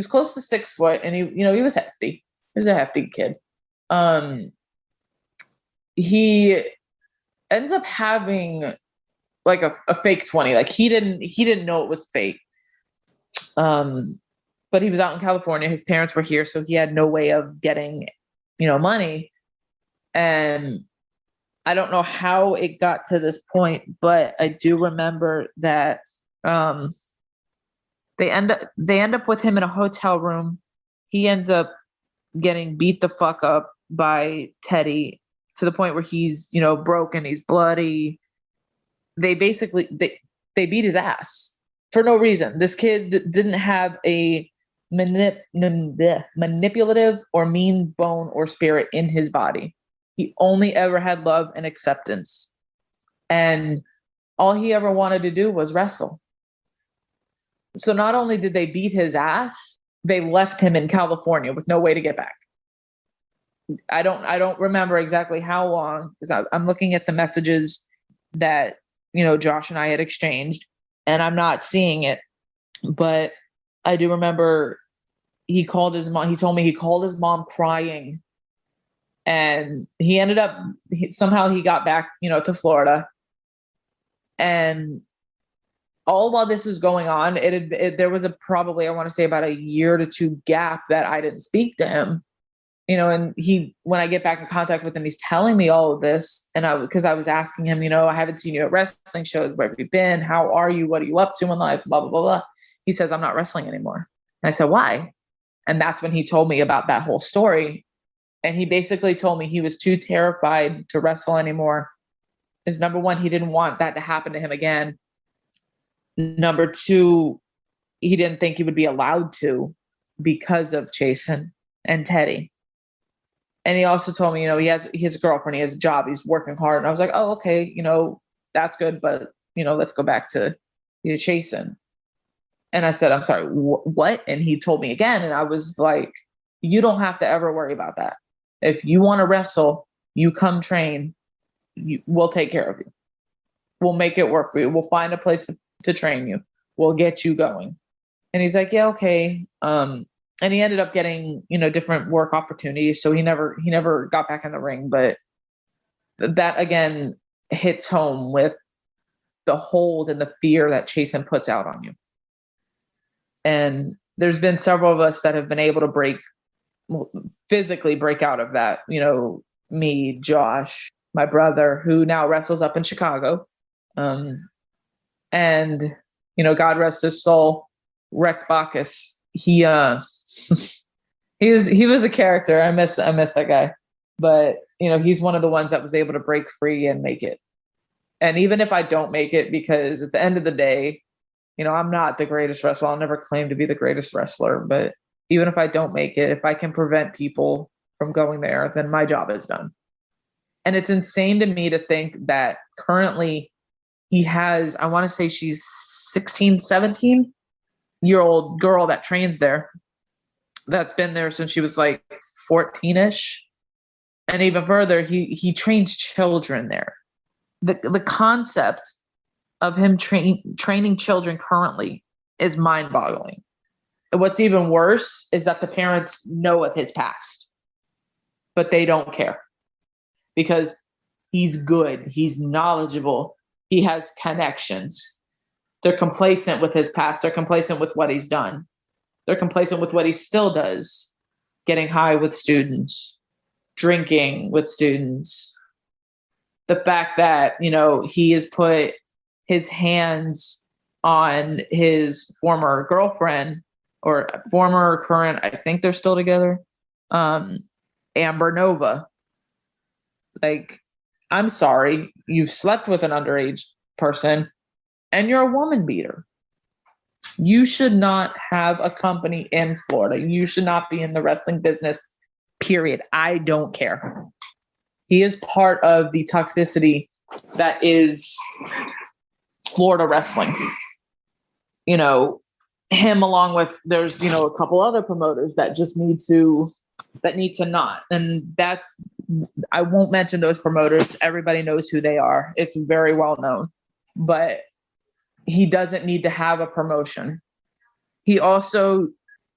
close to 6 foot, and he was hefty. He was a hefty kid. He ends up having a fake 20. He didn't know it was fake. But he was out in California. His parents were here, so he had no way of getting, money. And I don't know how it got to this point, but I do remember that they end up with him in a hotel room. He ends up getting beat the fuck up by Teddy to the point where he's, broken, he's bloody. They basically they beat his ass for no reason. This kid didn't have a manipulative or mean bone or spirit in his body. He only ever had love and acceptance. And all he ever wanted to do was wrestle. So not only did they beat his ass, they left him in California with no way to get back. I don't remember exactly how long, because I'm looking at the messages that, Josh and I had exchanged, and I'm not seeing it. But I do remember he called his mom. He told me he called his mom crying, and he ended up somehow he got back, to Florida. And all while this is going on, there was probably, I want to say, about a year to 2 gap that I didn't speak to him. And when I get back in contact with him, he's telling me all of this. And because I was asking him, I haven't seen you at wrestling shows. Where have you been? How are you? What are you up to in life? Blah, blah, blah, blah. He says, I'm not wrestling anymore. And I said, why? And that's when he told me about that whole story. And he basically told me he was too terrified to wrestle anymore. Because number one, he didn't want that to happen to him again. Number two, he didn't think he would be allowed to because of Chasyn and Teddy. And he also told me, he has a girlfriend, he has a job, he's working hard. And I was like, oh, okay, that's good. But, let's go back to Chasyn. And I said, I'm sorry, what? And he told me again. And I was like, you don't have to ever worry about that. If you want to wrestle, you come train, we'll take care of you. We'll make it work for you. We'll find a place to train you. We'll get you going. And he's like, yeah, okay. And he ended up getting, different work opportunities. So he never got back in the ring. But that again hits home with the hold and the fear that Chasyn puts out on you. And there's been several of us that have been able to physically break out of that. Me, Josh, my brother, who now wrestles up in Chicago. And, God rest his soul, Rex Bacchus. He was a character. I miss that guy. But, he's one of the ones that was able to break free and make it. And even if I don't make it, because at the end of the day, I'm not the greatest wrestler. I'll never claim to be the greatest wrestler. But even if I don't make it, if I can prevent people from going there, then my job is done. And it's insane to me to think that currently he has, I want to say she's 16, 17-year-old girl that trains there. That's been there since she was like 14-ish. And even further, he trains children there. The concept of him training children currently is mind-boggling. And what's even worse is that the parents know of his past, but they don't care because he's good, he's knowledgeable, he has connections. They're complacent with his past. They're complacent with what he's done. They're complacent with what he still does, getting high with students, drinking with students. The fact that, he has put his hands on his former girlfriend or former or current, I think they're still together, Amber Nova. Like, I'm sorry, you've slept with an underage person and you're a woman beater. You should not have a company in Florida. You should not be in the wrestling business, period. I don't care. He is part of the toxicity that is Florida wrestling. Him along with, there's, a couple other promoters that just need to not. And I won't mention those promoters. Everybody knows who they are. It's very well known. But he doesn't need to have a promotion. He also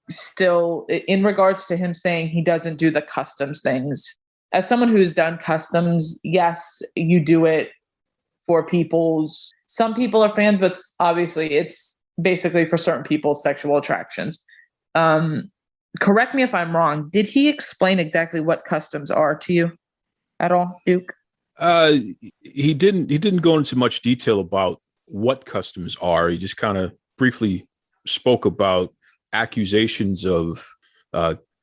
still, in regards to him saying he doesn't do the customs things, as someone who's done customs, yes, you do it for some people are fans, but obviously it's basically for certain people's sexual attractions. Correct me if I'm wrong. Did he explain exactly what customs are to you at all, Duke? He didn't go into much detail about what customs are. He just kind of briefly spoke about accusations of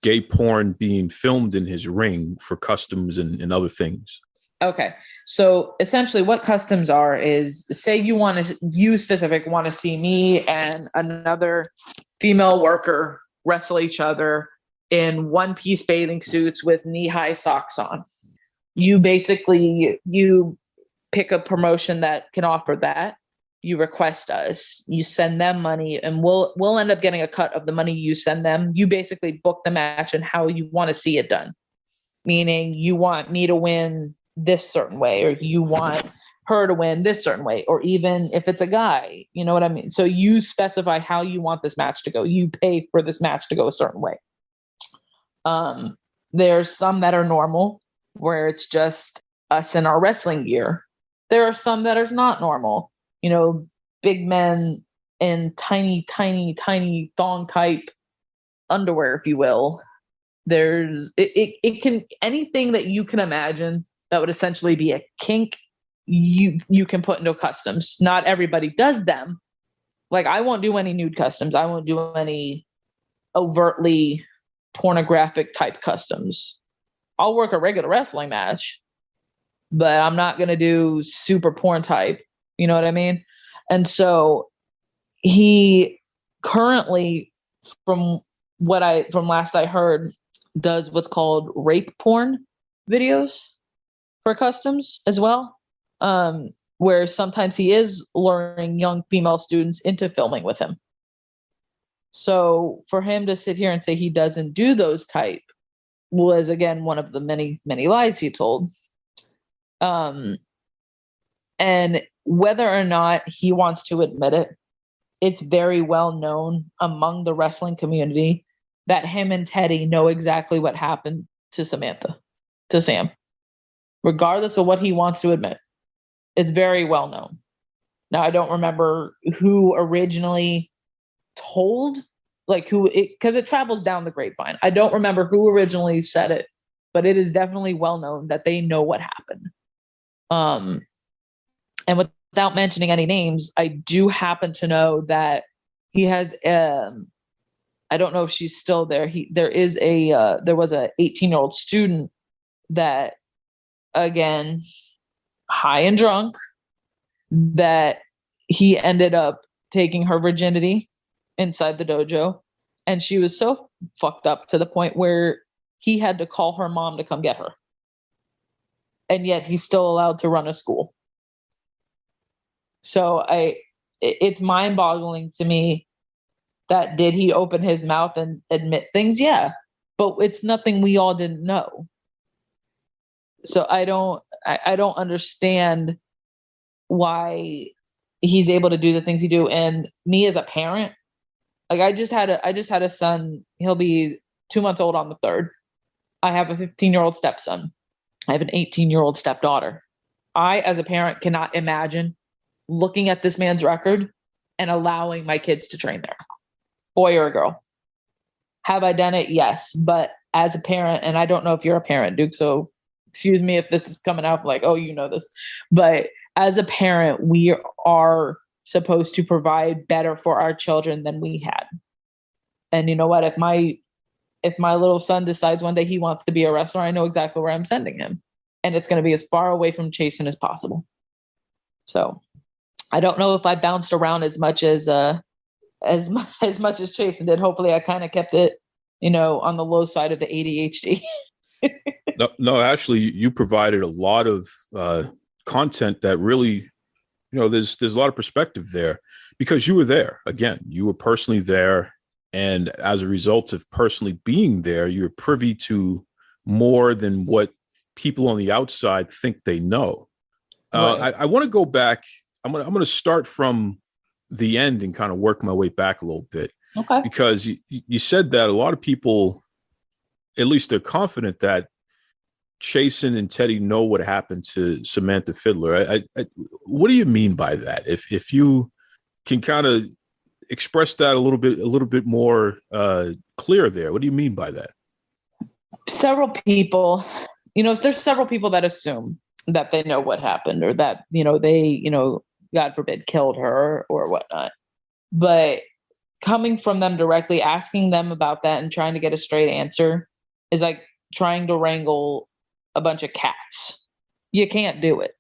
gay porn being filmed in his ring for customs and other things. Okay. So essentially what customs are is, say you want to see me and another female worker wrestle each other in one-piece bathing suits with knee-high socks on. You pick a promotion that can offer that. You request us, you send them money, and we'll end up getting a cut of the money you send them. You basically book the match and how you want to see it done. Meaning you want me to win this certain way, or you want her to win this certain way, or even if it's a guy, you know what I mean? So you specify how you want this match to go. You pay for this match to go a certain way. There's some that are normal, where it's just us in our wrestling gear. There are some that are not normal. Big men in tiny, tiny, tiny thong type underwear, if you will. It can, anything that you can imagine that would essentially be a kink, you can put into customs. Not everybody does them. Like, I won't do any nude customs. I won't do any overtly pornographic type customs. I'll work a regular wrestling match, but I'm not going to do super porn type. You know what I mean? And so he currently, from last I heard, does what's called rape porn videos for customs as well. Where sometimes he is luring young female students into filming with him. So for him to sit here and say he doesn't do those type was, again, one of the many, many lies he told. And whether or not he wants to admit it, it's very well known among the wrestling community that him and Teddy know exactly what happened to Sam, regardless of what he wants to admit. It's very well known. Now, I don't remember who originally told, because it travels down the grapevine. I don't remember who originally said it, but it is definitely well known that they know what happened. And without mentioning any names, I do happen to know that he has, I don't know if she's still there. There was a 18-year-old student that, again, high and drunk, that he ended up taking her virginity inside the dojo. And she was so fucked up to the point where he had to call her mom to come get her. And yet he's still allowed to run a school. So it's mind-boggling to me that did he open his mouth and admit things? Yeah, but it's nothing we all didn't know. So I don't understand why he's able to do the things he do. And me as a parent, like I just had a son. He'll be 2 months old on the 3rd. I have a 15-year-old stepson. I have an 18-year-old stepdaughter. I, as a parent, cannot imagine looking at this man's record and allowing my kids to train there, boy or a girl. Have I done it? Yes. But as a parent, and I don't know if you're a parent, Duke, so excuse me if this is coming out like, oh, you know this, but as a parent, we are supposed to provide better for our children than we had. And you know what? If my little son decides one day he wants to be a wrestler, I know exactly where I'm sending him. And it's going to be as far away from Chasyn as possible. So I don't know if I bounced around as much as Chasyn did. Hopefully I kind of kept it, on the low side of the ADHD. No, Ashley, you provided a lot of content that really, there's a lot of perspective there because you were there. Again, you were personally there. And as a result of personally being there, you're privy to more than what people on the outside think they know. Right. I want to go back. I'm going to start from the end and kind of work my way back a little bit. Okay. Because you said that a lot of people, at least they're confident that Chasyn and Teddy know what happened to Samantha Fiddler. What do you mean by that? If you can kind of express that a little bit more clear there. What do you mean by that? Several people, there's several people that assume that they know what happened or that, they, God forbid, killed her or whatnot. But coming from them directly, asking them about that and trying to get a straight answer is like trying to wrangle a bunch of cats. You can't do it.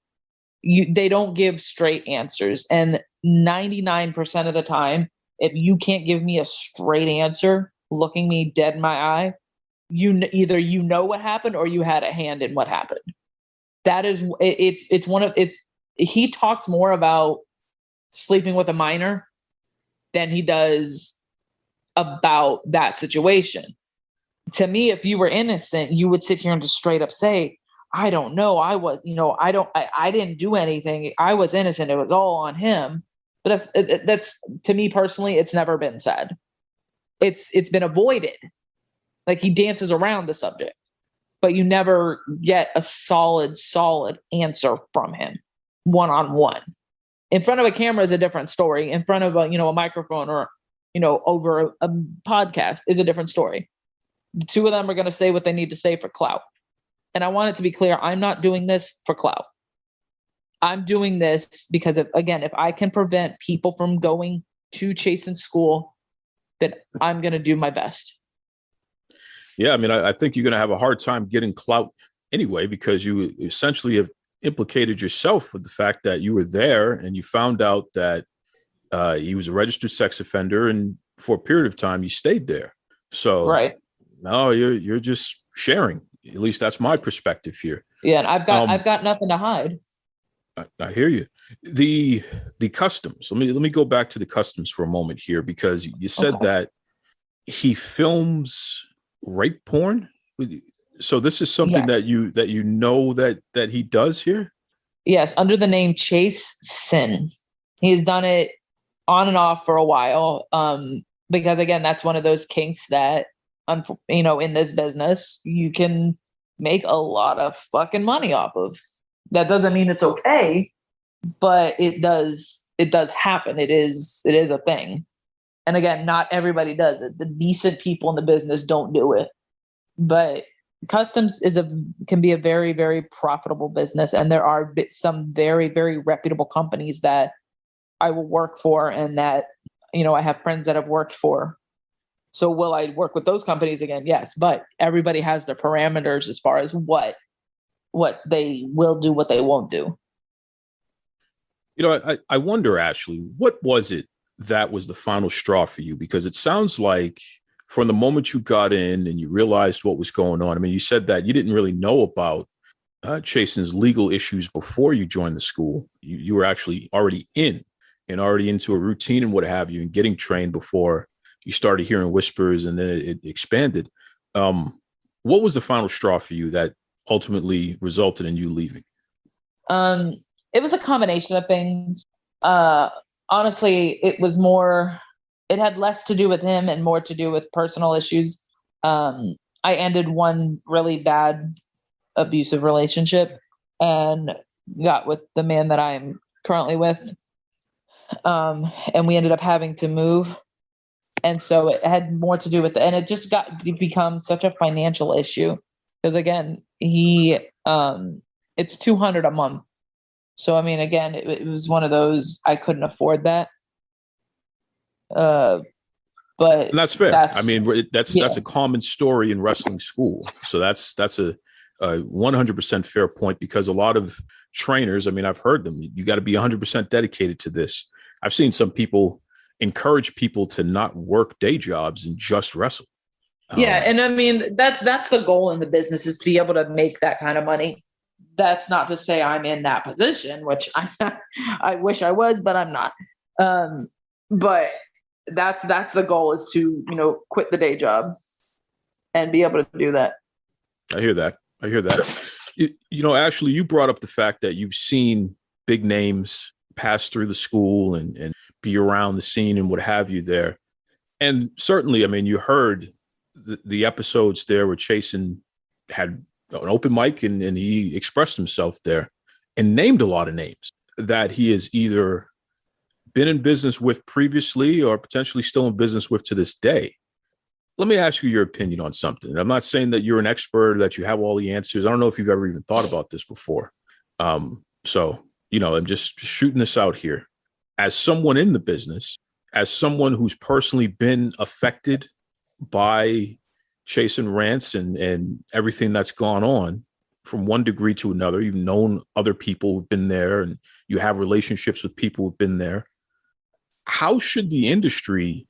They don't give straight answers. And 99% of the time, if you can't give me a straight answer, looking me dead in my eye, either you know what happened or you had a hand in what happened. That is, he talks more about sleeping with a minor than he does about that situation. To me, if you were innocent, you would sit here and just straight up say, I don't know. I didn't do anything. I was innocent. It was all on him. But that's to me personally, it's never been said. It's been avoided. Like he dances around the subject, but you never get a solid answer from him one-on-one. In front of a camera is a different story. In front of a microphone or, over a podcast is a different story. The two of them are going to say what they need to say for clout. And I want it to be clear, I'm not doing this for clout. I'm doing this because if I can prevent people from going to Chasyn school, then I'm going to do my best. Yeah. I mean, I think you're going to have a hard time getting clout anyway, because you essentially have implicated yourself with the fact that you were there and you found out that he was a registered sex offender. And for a period of time, you stayed there. So right. No, you're just sharing. At least that's my perspective here. Yeah. And I've got nothing to hide. I hear you. The customs. Let me go back to the customs for a moment here, because you said that he films rape porn. So this is something that he does here. Yes, under the name Chasyn. He's done it on and off for a while. Because again, that's one of those kinks that in this business you can make a lot of fucking money off of. That doesn't mean it's okay, but it does happen. It is a thing. And again, not everybody does it. The decent people in the business don't do it. But customs can be a very, very profitable business. And there are some very, very reputable companies that I will work for and that, I have friends that have worked for. So will I work with those companies again? Yes. But everybody has their parameters as far as what what they will do, what they won't do. You know, I wonder, Ashley, what was it that was the final straw for you? Because it sounds like from the moment you got in and you realized what was going on, I mean, you said that you didn't really know about Chasyn's legal issues before you joined the school. You were actually already in and already into a routine and what have you, and getting trained before you started hearing whispers, and then it expanded. What was the final straw for you that ultimately resulted in you leaving? It was a combination of things. Honestly, it had less to do with him and more to do with personal issues. I ended one really bad abusive relationship and got with the man that I'm currently with. And we ended up having to move. And so it had more to do with and it just got to become such a financial issue. Because again, it's $200 a month. So, I mean, again, it was one of those, I couldn't afford that. But and that's fair. That's a common story in wrestling school. So that's a 100% fair point, because a lot of trainers, I mean, I've heard them, you got to be 100% dedicated to this. I've seen some people encourage people to not work day jobs and just wrestle. Yeah. And I mean, that's the goal in the business, is to be able to make that kind of money. That's not to say I'm in that position, which I wish I was, but I'm not. But that's the goal, is to, quit the day job and be able to do that. I hear that. Ashley, you brought up the fact that you've seen big names pass through the school and be around the scene and what have you there. And certainly, I mean, you heard the episodes there where Chasyn had an open mic and he expressed himself there and named a lot of names that he has either been in business with previously or potentially still in business with to this day. Let me ask you your opinion on something. I'm not saying that you're an expert or that you have all the answers. I don't know if you've ever even thought about this before. So, I'm just shooting this out here. As someone in the business, as someone who's personally been affected by Chasyn Rance and everything that's gone on from one degree to another, you've known other people who've been there and you have relationships with people who've been there. How should the industry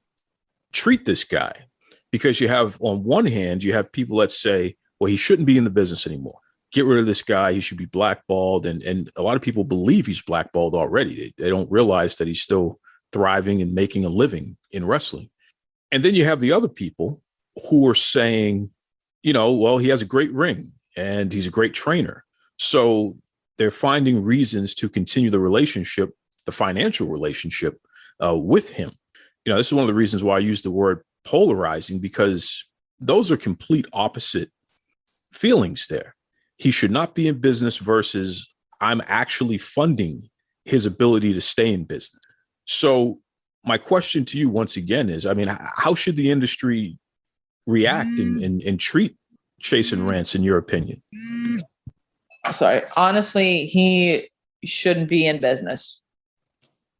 treat this guy? Because you have, on one hand, you have people that say, well, he shouldn't be in the business anymore. Get rid of this guy. He should be blackballed. And a lot of people believe he's blackballed already. They don't realize that he's still thriving and making a living in wrestling. And then you have the other people who are saying, well, he has a great ring and he's a great trainer. So they're finding reasons to continue the relationship, the financial relationship with him. This is one of the reasons why I use the word polarizing, because those are complete opposite feelings there. He should not be in business versus I'm actually funding his ability to stay in business. So my question to you once again is, I mean, how should the industry react and treat Chasyn Rance, in your opinion? Sorry. Honestly, he shouldn't be in business.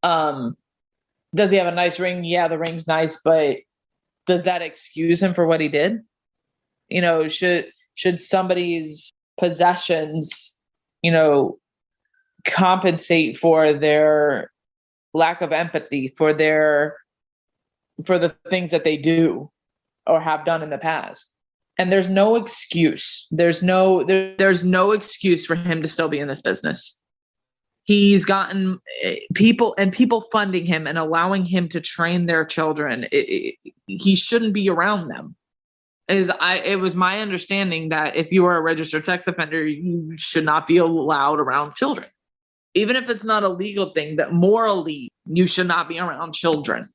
Does he have a nice ring? Yeah, the ring's nice, but does that excuse him for what he did? Should somebody's possessions, compensate for their lack of empathy, for the things that they do or have done in the past? And there's no excuse. There's no excuse for him to still be in this business. He's gotten people funding him and allowing him to train their children. He shouldn't be around them. It was my understanding that if you are a registered sex offender, you should not be allowed around children. Even if it's not a legal thing, that morally you should not be around children.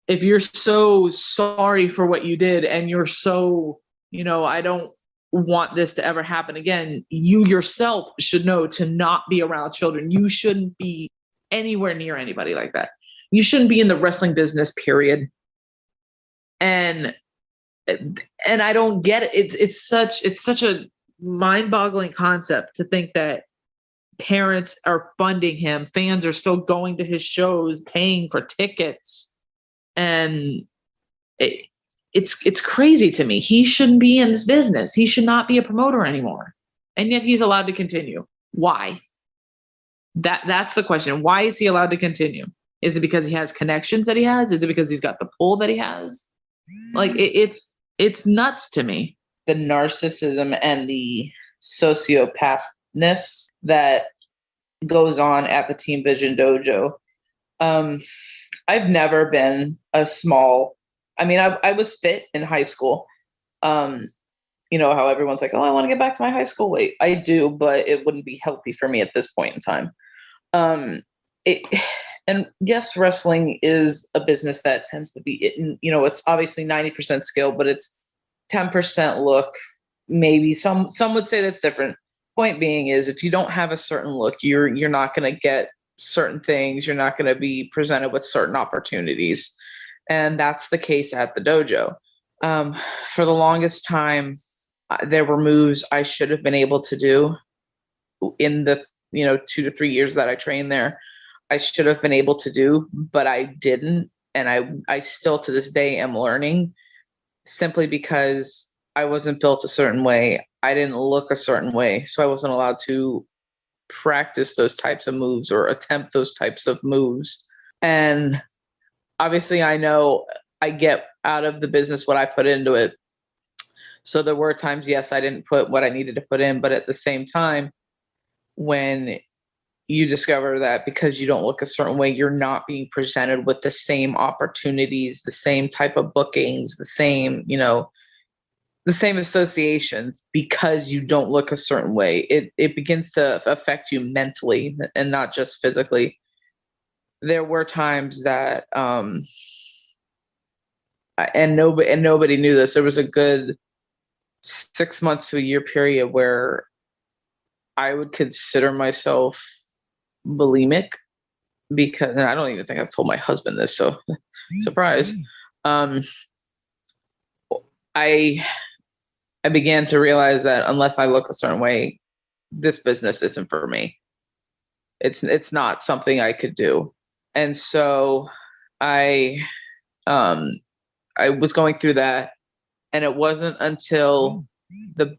If you're so sorry for what you did and you're so, I don't want this to ever happen again, you yourself should know to not be around children. You shouldn't be anywhere near anybody like that. You shouldn't be in the wrestling business, period. And I don't get it. It's such a mind-boggling concept to think that parents are funding him, fans are still going to his shows, paying for tickets, and it's crazy to me. He shouldn't be in this business. He should not be a promoter anymore. And yet he's allowed to continue. Why? That's the question. Why is he allowed to continue? Is it because he has connections that he has? Is it because he's got the pull that he has? Like it's nuts to me. The narcissism and the sociopathness that goes on at the Team Vision Dojo. I've never been a small, I was fit in high school. You know how everyone's like, oh, I want to get back to my high school weight. I do, but it wouldn't be healthy for me at this point in time. And yes, wrestling is a business that tends to be, it's obviously 90% skill, but it's 10% look. Maybe some would say that's different. Point being is, if you don't have a certain look, you're not going to get certain things. You're not going to be presented with certain opportunities. And that's the case at the dojo. For the longest time, there were moves I should have been able to do in the 2 to 3 years that I trained there. I should have been able to do, but I didn't. And I still to this day am learning, simply because I wasn't built a certain way. I didn't look a certain way. So I wasn't allowed to practice those types of moves or attempt those types of moves. And obviously I know I get out of the business what I put into it. So there were times, yes, I didn't put what I needed to put in, but at the same time, when you discover that because you don't look a certain way, you're not being presented with the same opportunities, the same type of bookings, the same associations, because you don't look a certain way, it begins to affect you mentally and not just physically. There were times that, and nobody knew this. There was a good 6 months to a year period where I would consider myself bulimic, because, and I don't even think I've told my husband this, so surprise. I began to realize that unless I look a certain way, this business isn't for me. It's not something I could do. And so I was going through that, and it wasn't until the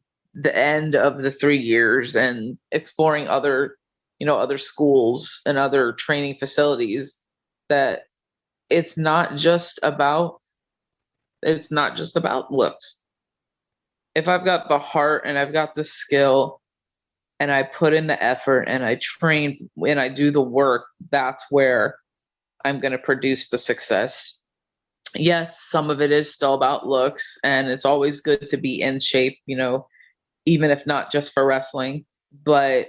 end of the 3 years and exploring other schools and other training facilities that it's not just about looks. If I've got the heart and I've got the skill and I put in the effort and I train and I do the work, that's where I'm going to produce the success. Yes, some of it is still about looks, and it's always good to be in shape, even if not just for wrestling, but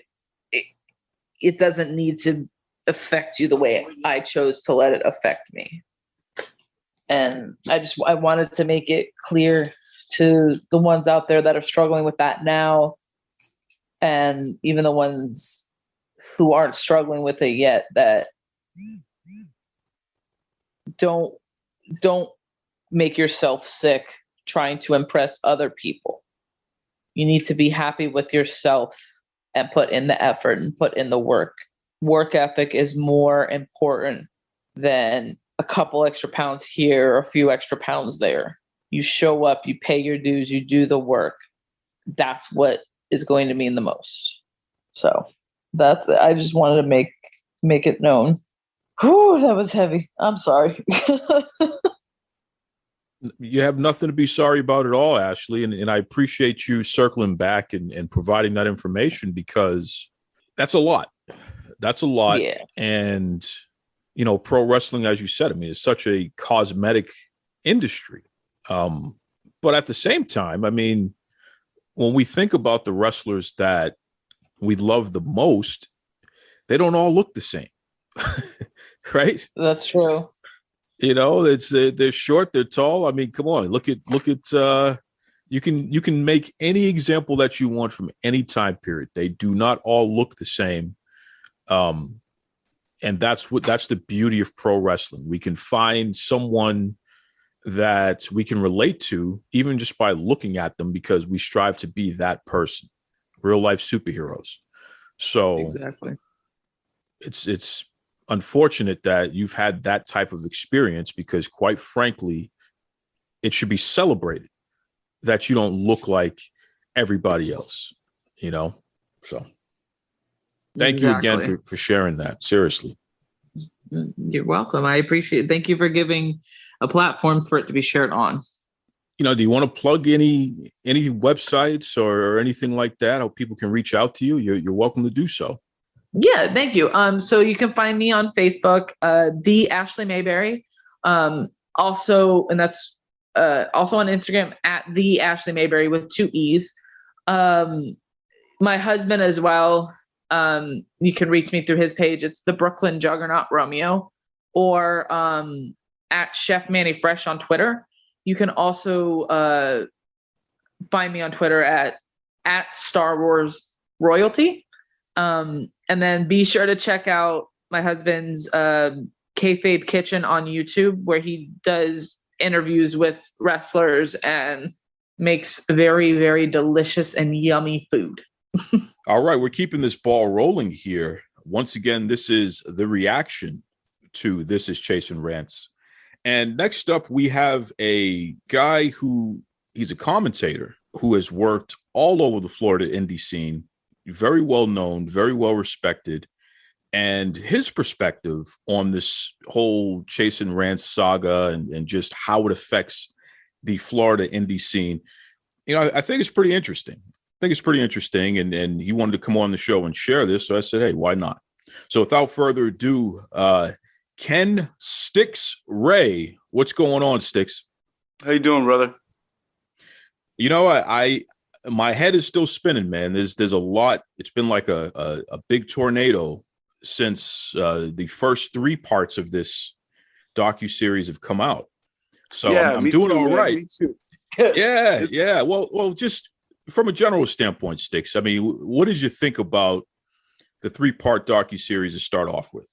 it doesn't need to affect you the way I chose to let it affect me. And I wanted to make it clear to the ones out there that are struggling with that now, and even the ones who aren't struggling with it yet, that don't make yourself sick trying to impress other people. You need to be happy with yourself and put in the effort and put in the work. Work ethic is more important than a couple extra pounds here or a few extra pounds there. You show up, you pay your dues, you do the work. That's what is going to mean the most. So I just wanted to make it known. Whew, that was heavy. I'm sorry. You have nothing to be sorry about at all, Ashley. And I appreciate you circling back and providing that information, because that's a lot. That's a lot. Yeah. And, pro wrestling, as you said, it's such a cosmetic industry. But at the same time, when we think about the wrestlers that we love the most, they don't all look the same. Right? That's true. It's they're short, they're tall. Come on, look at you can make any example that you want from any time period. They do not all look the same. And that's the beauty of pro wrestling. We can find someone that we can relate to even just by looking at them, because we strive to be that person, real life superheroes. So exactly. It's unfortunate that you've had that type of experience, because quite frankly, it should be celebrated that you don't look like everybody else. you know? So thank you again Exactly. for sharing that. Seriously. You're welcome. I appreciate it. Thank you for giving a platform for it to be shared on. Do you want to plug any websites or anything like that, how people can reach out to you? You're welcome to do so. Yeah, thank you. So you can find me on Facebook, the Ashley Mayberry. Also, and that's also on Instagram at the Ashley Mayberry with 2 E's. My husband as well. You can reach me through his page. It's the Brooklyn Juggernaut Romeo, or at Chef Manny Fresh on Twitter. You can also find me on Twitter at Star Wars Royalty. And then be sure to check out my husband's Kayfabe Kitchen on YouTube, where he does interviews with wrestlers and makes very, very delicious and yummy food. All right, we're keeping this ball rolling here. Once again, this is the reaction to This Is Chasyn Rance. And next up, we have a guy he's a commentator who has worked all over the Florida indie scene, very well known, very well respected. And his perspective on this whole Chasyn Rance saga and just how it affects the Florida indie scene, I think it's pretty interesting. And he wanted to come on the show and share this. So I said, hey, why not? So without further ado, Ken Sticks Ray. What's going on, Sticks? How you doing, brother? My head is still spinning, man. There's a lot. It's been like a big tornado since the first 3 parts of this docu-series have come out. So yeah, I'm doing all right. Me too. Yeah. Well, just from a general standpoint, Sticks, I mean, what did you think about the 3-part docu-series to start off with?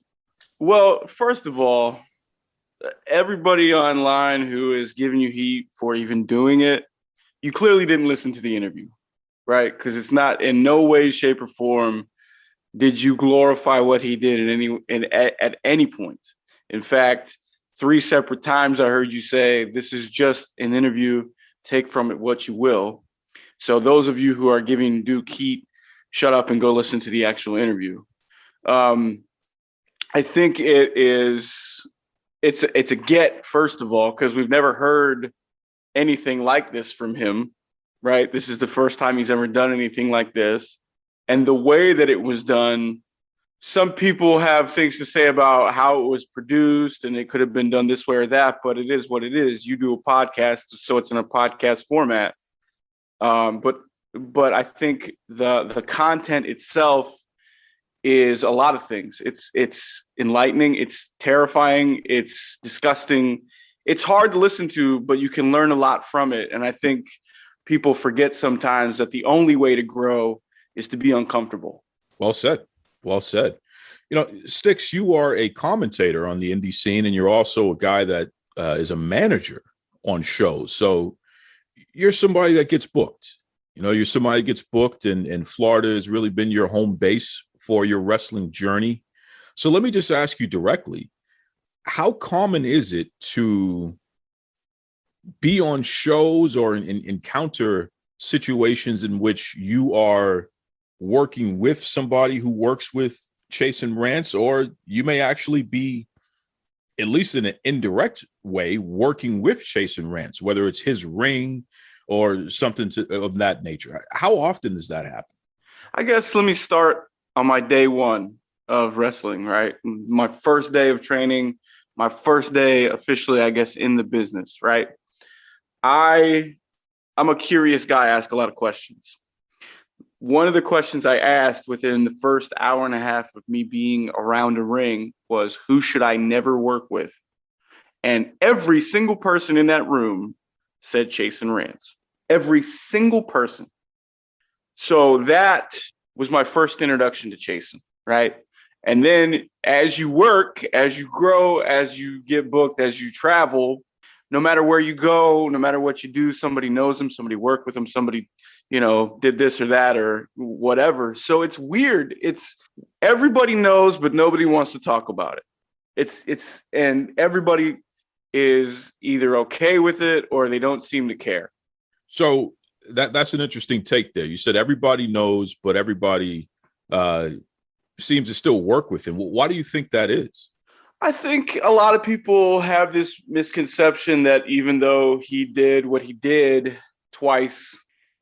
Well, first of all, everybody online who is giving you heat for even doing it, you clearly didn't listen to the interview, right? Because it's not in no way, shape, or form did you glorify what he did at any point. In fact, 3 separate times I heard you say, this is just an interview, take from it what you will. So those of you who are giving Duke heat, shut up and go listen to the actual interview. I think it's a get, first of all, because we've never heard anything like this from him, right? This is the first time he's ever done anything like this. And the way that it was done, some people have things to say about how it was produced and it could have been done this way or that, but it is what it is. You do a podcast, so it's in a podcast format. But I think the content itself is a lot of things. It's enlightening, it's terrifying, it's disgusting. It's hard to listen to, but you can learn a lot from it. And I think people forget sometimes that the only way to grow is to be uncomfortable. Well said. Sticks, you are a commentator on the indie scene, and you're also a guy that is a manager on shows. So you're somebody that gets booked. You're somebody that gets booked, and Florida has really been your home base for your wrestling journey. So let me just ask you directly, how common is it to be on shows or encounter situations in which you are working with somebody who works with Chasyn Rance, or you may actually be, at least in an indirect way, working with Chasyn Rance, whether it's his ring or something of that nature? How often does that happen? I guess let me start on my day one of wrestling, right? My first day of training, my first day officially, I guess, in the business, right? I'm a curious guy. I ask a lot of questions. One of the questions I asked within the first hour and a half of me being around a ring was, who should I never work with? And every single person in that room said Chasyn Rance. Every single person. So that was my first introduction to Chasyn, right? And then as you work, as you grow, as you get booked, as you travel, no matter where you go, no matter what you do, somebody knows him, somebody worked with him, somebody, did this or that or whatever. So it's weird. It's everybody knows, but nobody wants to talk about it. And everybody is either okay with it or they don't seem to care. So That's an interesting take there. You said everybody knows, but everybody seems to still work with him. Why do you think that is? I think a lot of people have this misconception that even though he did what he did twice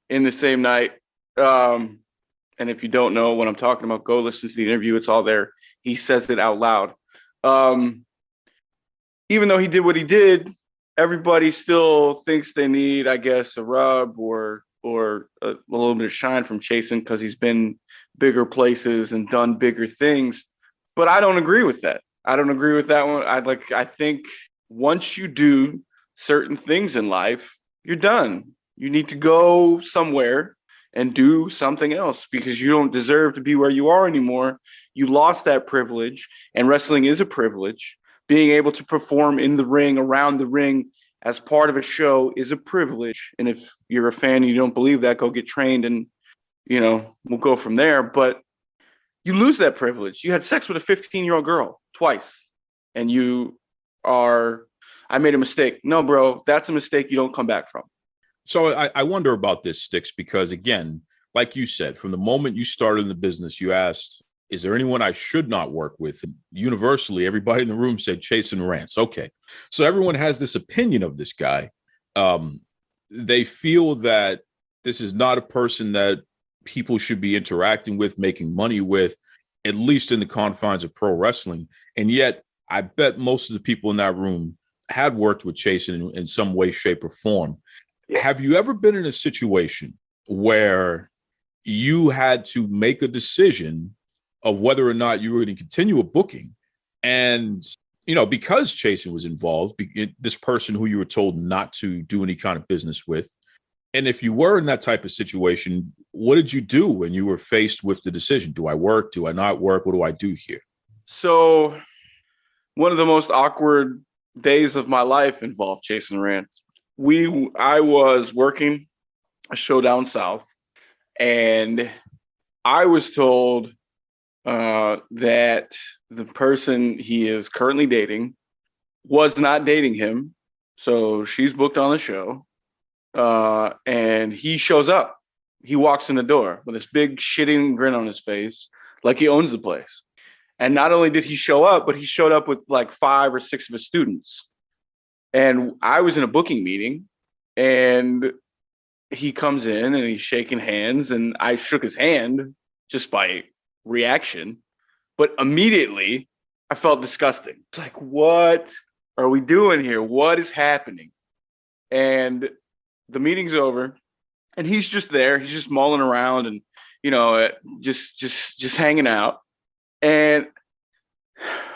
in the same night, and if you don't know what I'm talking about, go listen to the interview. It's all there. He says it out loud. Even though he did what he did, everybody still thinks they need, I guess, a rub or a little bit of shine from Chasyn because he's been bigger places and done bigger things. But I don't agree with that. I don't agree with that one. I think once you do certain things in life, you're done. You need to go somewhere and do something else because you don't deserve to be where you are anymore. You lost that privilege, and wrestling is a privilege. Being able to perform in the ring, around the ring, as part of a show is a privilege. And if you're a fan and you don't believe that, go get trained and, we'll go from there. But you lose that privilege. You had sex with a 15-year-old girl twice, and I made a mistake. No, bro, that's a mistake you don't come back from. So I wonder about this, Sticks, because again, like you said, from the moment you started in the business, you asked, is there anyone I should not work with? And universally, everybody in the room said Chasyn Rance. Okay. So everyone has this opinion of this guy. They feel that this is not a person that people should be interacting with, making money with, at least in the confines of pro wrestling. And yet, I bet most of the people in that room had worked with Chasyn in some way, shape, or form. Have you ever been in a situation where you had to make a decision of whether or not you were going to continue a booking? And, because Chasyn was involved, this person who you were told not to do any kind of business with. And if you were in that type of situation, what did you do when you were faced with the decision? Do I work? Do I not work? What do I do here? So one of the most awkward days of my life involved Chasyn Rance. I was working a show down south, and I was told that the person he is currently dating was not dating him. So she's booked on the show, and he shows up. He walks in the door with this big shitting grin on his face, like he owns the place. And not only did he show up, but he showed up with like 5 or 6 of his students. And I was in a booking meeting, and he comes in and he's shaking hands, and I shook his hand just by reaction. But immediately I felt disgusting. It's like, what are we doing here? What is happening? And the meeting's over, and he's just there. He's just mulling around and, just hanging out. And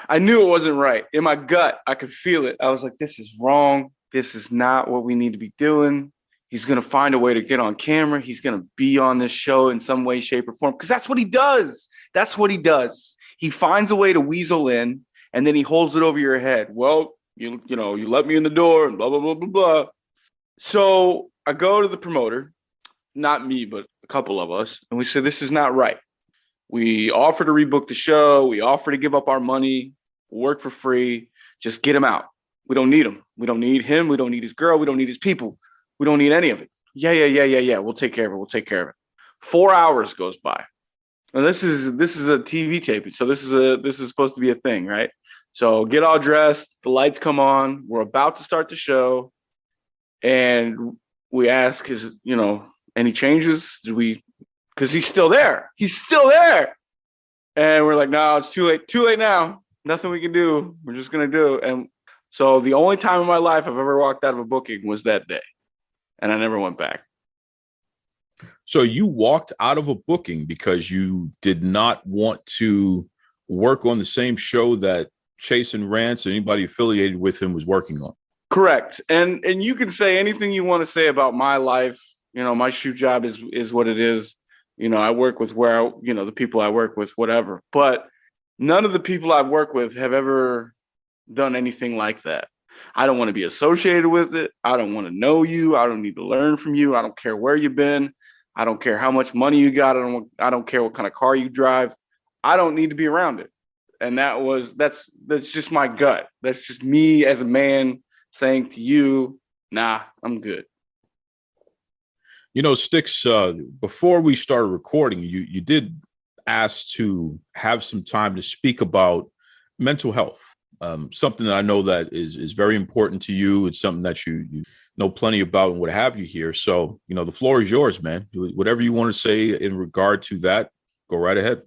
I knew it wasn't right. In my gut, I could feel it. I was like, this is wrong. This is not what we need to be doing. He's going to find a way to get on camera. He's going to be on this show in some way, shape, or form, because that's what he does. That's what he does. He finds a way to weasel in, and then he holds it over your head. Well, you let me in the door and blah, blah, blah, blah, blah. So I go to the promoter, not me, but a couple of us, and we say, this is not right. We offer to rebook the show. We offer to give up our money, work for free. Just get him out. We don't need him. We don't need him. We don't need his girl. We don't need his people. We don't need any of it. Yeah. We'll take care of it. 4 hours goes by. And this is a TV taping. So this is supposed to be a thing, right? So get all dressed. The lights come on. We're about to start the show. And we ask, any changes? Because he's still there. And we're like, no, it's too late now. Nothing we can do. We're just going to do. And so the only time in my life I've ever walked out of a booking was that day. And I never went back. So you walked out of a booking because you did not want to work on the same show that Chasyn Rance or anybody affiliated with him was working on. Correct. And you can say anything you want to say about my life. My shoot job is what it is. I work with the people I work with, whatever. But none of the people I've worked with have ever done anything like that. I don't want to be associated with it. I don't want to know you. I don't need to learn from you. I don't care where you've been. I don't care how much money you got. I don't care what kind of car you drive. I don't need to be around it. And that's just my gut. That's just me as a man saying to you, nah, I'm good. Sticks, before we started recording, you did ask to have some time to speak about mental health, something that I know that is very important to you. It's something that you know plenty about and what have you here. So, the floor is yours, man. Whatever you want to say in regard to that, go right ahead.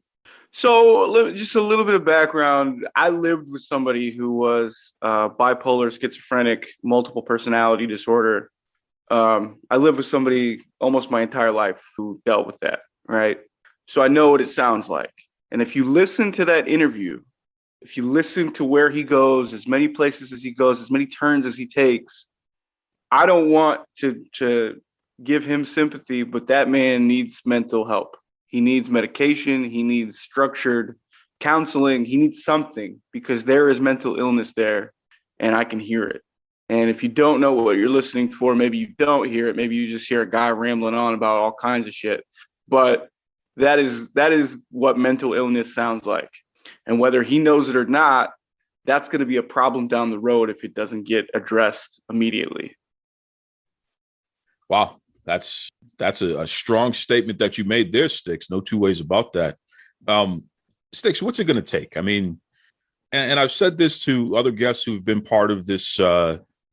So just a little bit of background. I lived with somebody who was bipolar, schizophrenic, multiple personality disorder. I lived with somebody almost my entire life who dealt with that, right? So I know what it sounds like. And if you listen to that interview, if you listen to where he goes, as many places as he goes, as many turns as he takes, I don't want to give him sympathy, but that man needs mental help. He needs medication. He needs structured counseling. He needs something, because there is mental illness there, and I can hear it. And if you don't know what you're listening for, maybe you don't hear it. Maybe you just hear a guy rambling on about all kinds of shit. But that is what mental illness sounds like. And whether he knows it or not, that's going to be a problem down the road if it doesn't get addressed immediately. Wow. That's a strong statement that you made there, Sticks. No two ways about that. Sticks, what's it going to take? I mean, and I've said this to other guests who've been part of this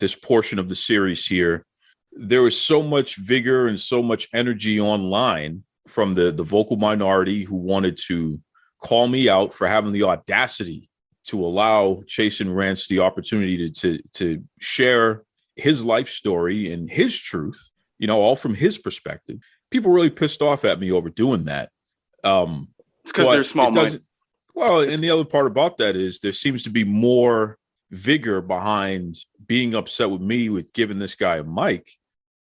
this portion of the series here. There is so much vigor and so much energy online from the vocal minority who wanted to call me out for having the audacity to allow Chasyn Rance the opportunity to share his life story and his truth, all from his perspective. People really pissed off at me over doing that. It's because they're small-minded. Well, and the other part about that is there seems to be more vigor behind being upset with me with giving this guy a mic.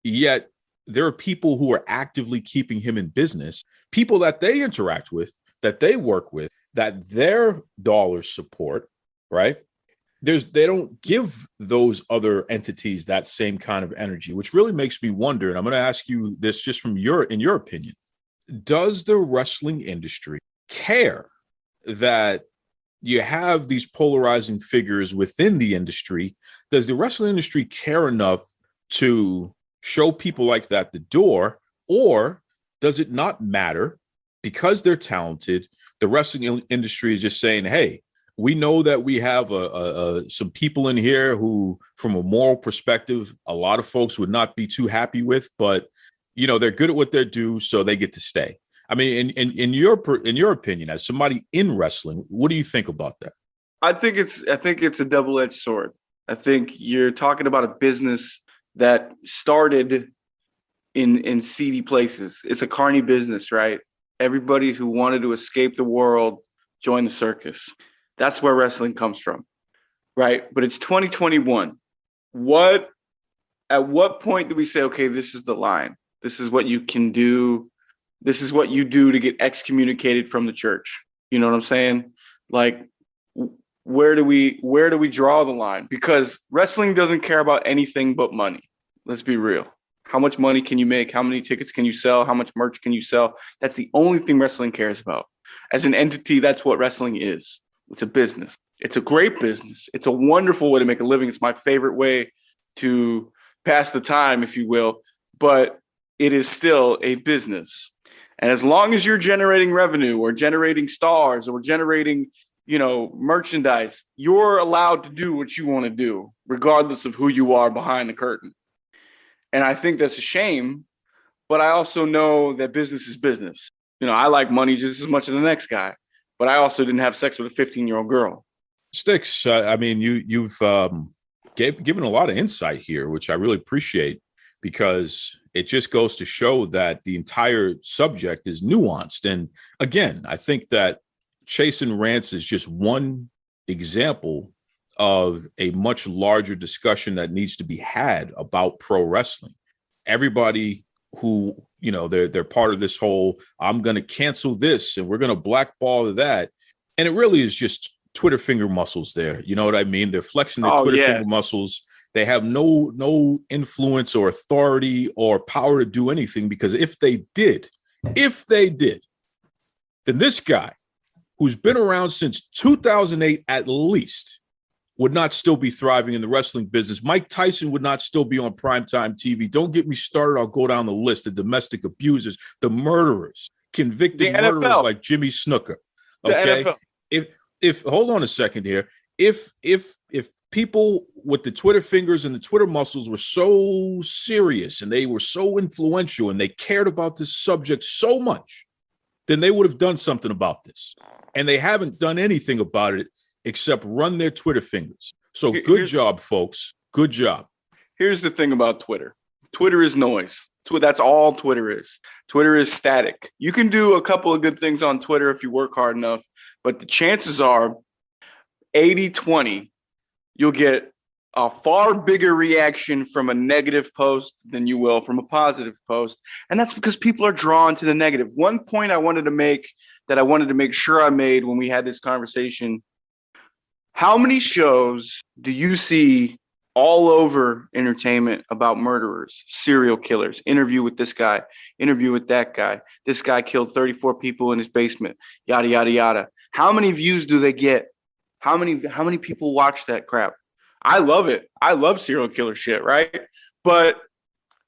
Yet there are people who are actively keeping him in business, people that they interact with, that they work with, that their dollars support, right? They don't give those other entities that same kind of energy, which really makes me wonder. And I'm going to ask you this just in your opinion. Does the wrestling industry care that you have these polarizing figures within the industry? Does the wrestling industry care enough to show people like that the door, or does it not matter because they're talented? The wrestling industry is just saying, hey, we know that we have some people in here who, from a moral perspective, a lot of folks would not be too happy with, but they're good at what they do, so they get to stay. I mean, in your opinion, as somebody in wrestling, what do you think about that? I think it's a double-edged sword. I think you're talking about a business that started in seedy places. It's a carny business, right? Everybody who wanted to escape the world joined the circus. That's where wrestling comes from, right? But it's 2021. At what point do we say, okay, this is the line? This is what you can do. This is what you do to get excommunicated from the church. You know what I'm saying? Like, where do we draw the line? Because wrestling doesn't care about anything but money. Let's be real. How much money can you make? How many tickets can you sell? How much merch can you sell? That's the only thing wrestling cares about. As an entity, that's what wrestling is. It's a business. It's a great business. It's a wonderful way to make a living. It's my favorite way to pass the time, if you will, but it is still a business. And as long as you're generating revenue or generating stars or generating, merchandise, you're allowed to do what you want to do, regardless of who you are behind the curtain. And I think that's a shame, but I also know that business is business. I like money just as much as the next guy, but I also didn't have sex with a 15-year-old girl. Sticks, I mean, you've given a lot of insight here, which I really appreciate, because it just goes to show that the entire subject is nuanced. And again, I think that Chasyn Rance is just one example of a much larger discussion that needs to be had about pro wrestling. Everybody who, they're part of this whole, I'm going to cancel this and we're going to blackball that. And it really is just Twitter finger muscles there. You know what I mean? They're flexing their finger muscles. They have no influence or authority or power to do anything, because if they did, then this guy, who's been around since 2008 at least, would not still be thriving in the wrestling business. Mike Tyson would not still be on primetime TV. Don't get me started. I'll go down the list. The domestic abusers, the murderers, convicted murderers like Jimmy Snuka. Okay. The NFL. If hold on a second here. If people with the Twitter fingers and the Twitter muscles were so serious and they were so influential and they cared about this subject so much, then they would have done something about this. And they haven't done anything about it except run their Twitter fingers. So good job, folks. Good job. Here's the thing about Twitter. Twitter is noise. That's all Twitter is. Twitter is static. You can do a couple of good things on Twitter if you work hard enough, but the chances are 80-20, you'll get a far bigger reaction from a negative post than you will from a positive post. And that's because people are drawn to the negative. One point I wanted to make sure I made when we had this conversation: how many shows do you see all over entertainment about murderers, serial killers? Interview with this guy, interview with that guy. This guy killed 34 people in his basement, yada, yada, yada. How many views do they get? How many people watch that crap? I love it. I love serial killer shit, right? But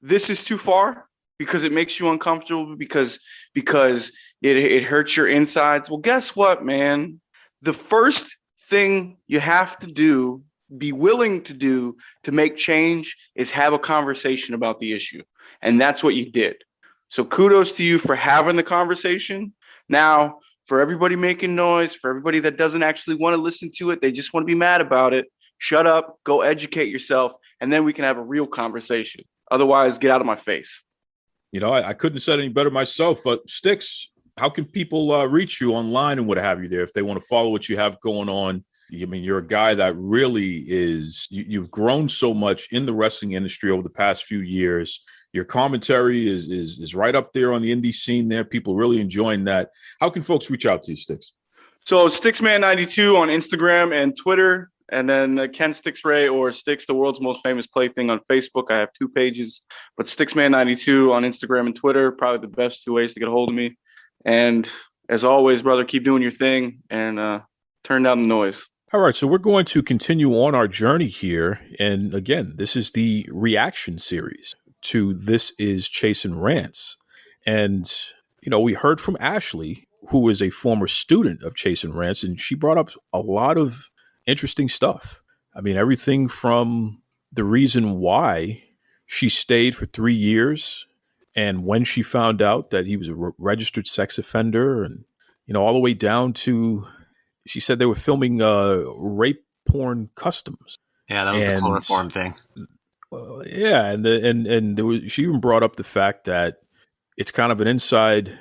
this is too far because it makes you uncomfortable, because it hurts your insides. Well, guess what, man? The first thing you have to do, be willing to do to make change, is have a conversation about the issue. And that's what you did. So kudos to you for having the conversation. Now, for everybody making noise, for everybody that doesn't actually want to listen to it, they just want to be mad about it, shut up, go educate yourself, and then we can have a real conversation. Otherwise, get out of my face. You know, I couldn't have said any better myself. Sticks, how can people reach you online and what have you there if they want to follow what you have going on? I mean, you're a guy that really is, you've grown so much in the wrestling industry over the past few years. Your commentary is right up there on the indie scene there. People really enjoying that. How can folks reach out to you, Sticks? So Sticksman92 on Instagram and Twitter, and then Ken Sticks Ray or Sticks, the world's most famous plaything, on Facebook. I have 2 pages, but Sticksman92 on Instagram and Twitter, probably the best 2 ways to get a hold of me. And as always, brother, keep doing your thing and turn down the noise. All right, so we're going to continue on our journey here. And again, this is the reaction series to This Is Chasyn Rance. And, you know, we heard from Ashley, who is a former student of Chasyn Rance, and she brought up a lot of interesting stuff. I mean, everything from the reason why she stayed for 3 years and when she found out that he was a registered sex offender, and, you know, all the way down to, she said they were filming rape porn customs. Yeah, that was the chloroform thing. Yeah, and there was, she even brought up the fact that it's kind of an inside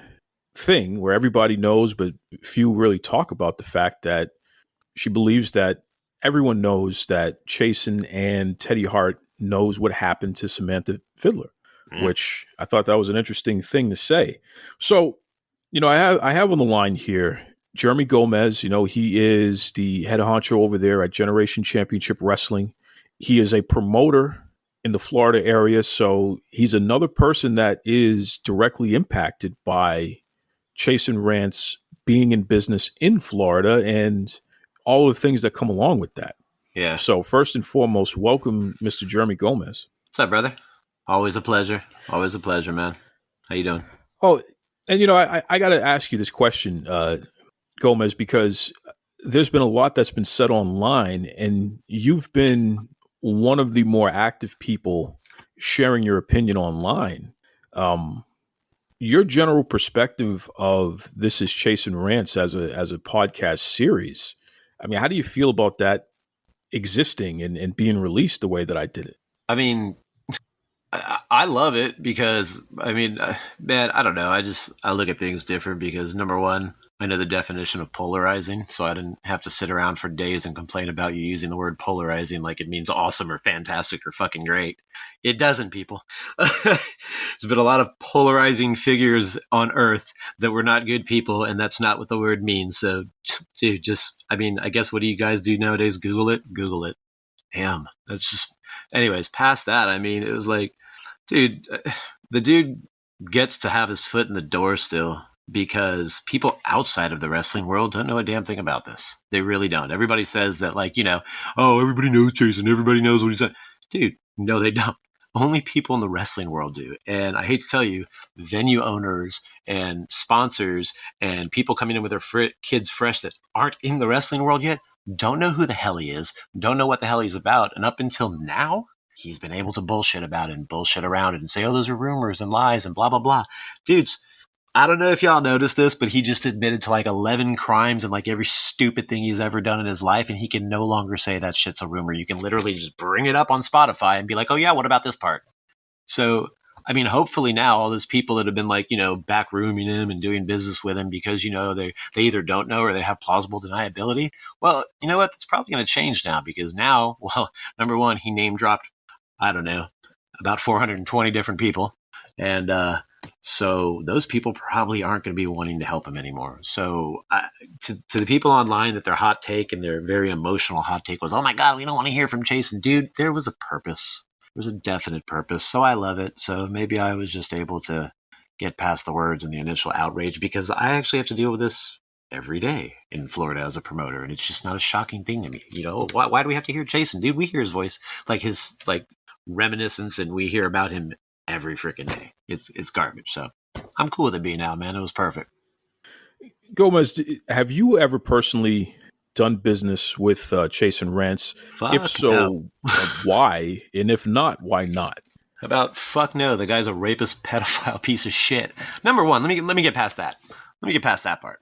thing where everybody knows, but few really talk about the fact that she believes that everyone knows that Chasyn and Teddy Hart knows what happened to Samantha Fiddler, which I thought that was an interesting thing to say. So, you know, I have on the line here Jeremy Gomez. You know, he is the head honcho over there at Generation Championship Wrestling. He is a promoter in the Florida area, so he's another person that is directly impacted by Chasyn Rance being in business in Florida and all the things that come along with that. Yeah. So first and foremost, welcome, Mr. Jeremy Gomez. What's up, brother? Always a pleasure. Always a pleasure, man. How you doing? Oh, and you know, I got to ask you this question, Gomez, because there's been a lot that's been said online, and you've been one of the more active people sharing your opinion online. Your general perspective of This Is Chasyn Rance as a podcast series. I mean, how do you feel about that existing and being released the way that I did it? I mean, I love it because, I mean, man, I don't know. I look at things different because, number one, I know the definition of polarizing, so I didn't have to sit around for days and complain about you using the word polarizing like it means awesome or fantastic or fucking great. It doesn't, people. There's been a lot of polarizing figures on Earth that were not good people, and that's not what the word means. So, dude, I mean, I guess what do you guys do nowadays? Google it? Google it. Damn. That's just, anyways, past that, I mean, it was like, dude, the dude gets to have his foot in the door still. because people outside of the wrestling world don't know a damn thing about this. They really don't. Everybody says that, like, oh, everybody knows Chasyn, everybody knows what he's done. Dude, no, they don't. Only people in the wrestling world do. And I hate to tell you, venue owners and sponsors and people coming in with their kids fresh that aren't in the wrestling world yet don't know who the hell he is, don't know what the hell he's about. And up until now, he's been able to bullshit about it and bullshit around it and say, oh, those are rumors and lies and blah, blah, blah. Dudes, I don't know if y'all noticed this, but he just admitted to like 11 crimes and like every stupid thing he's ever done in his life. And he can no longer say that shit's a rumor. You can literally just bring it up on Spotify and be like, oh yeah, what about this part? So, I mean, hopefully now all those people that have been like, backrooming him and doing business with him because, they either don't know or they have plausible deniability. Well, you know what? That's probably going to change now because now, well, number one, he name dropped, I don't know, about 420 different people. And, so those people probably aren't going to be wanting to help him anymore. So to the people online that their hot take and their very emotional hot take was, oh my God, we don't want to hear from Chasyn. Dude, there was a purpose. There was a definite purpose. So I love it. So maybe I was just able to get past the words and the initial outrage because I actually have to deal with this every day in Florida as a promoter. And it's just not a shocking thing to me. Why do we have to hear Chasyn? Dude, we hear his voice, like his reminiscence, and we hear about him every freaking day. It's garbage. So I'm cool with it being out, man. It was perfect. Gomez, have you ever personally done business with Chasyn Rance? If so, no. Why? And if not, why not? About fuck no. The guy's a rapist, pedophile piece of shit. Number one, let me get past that. Let me get past that part.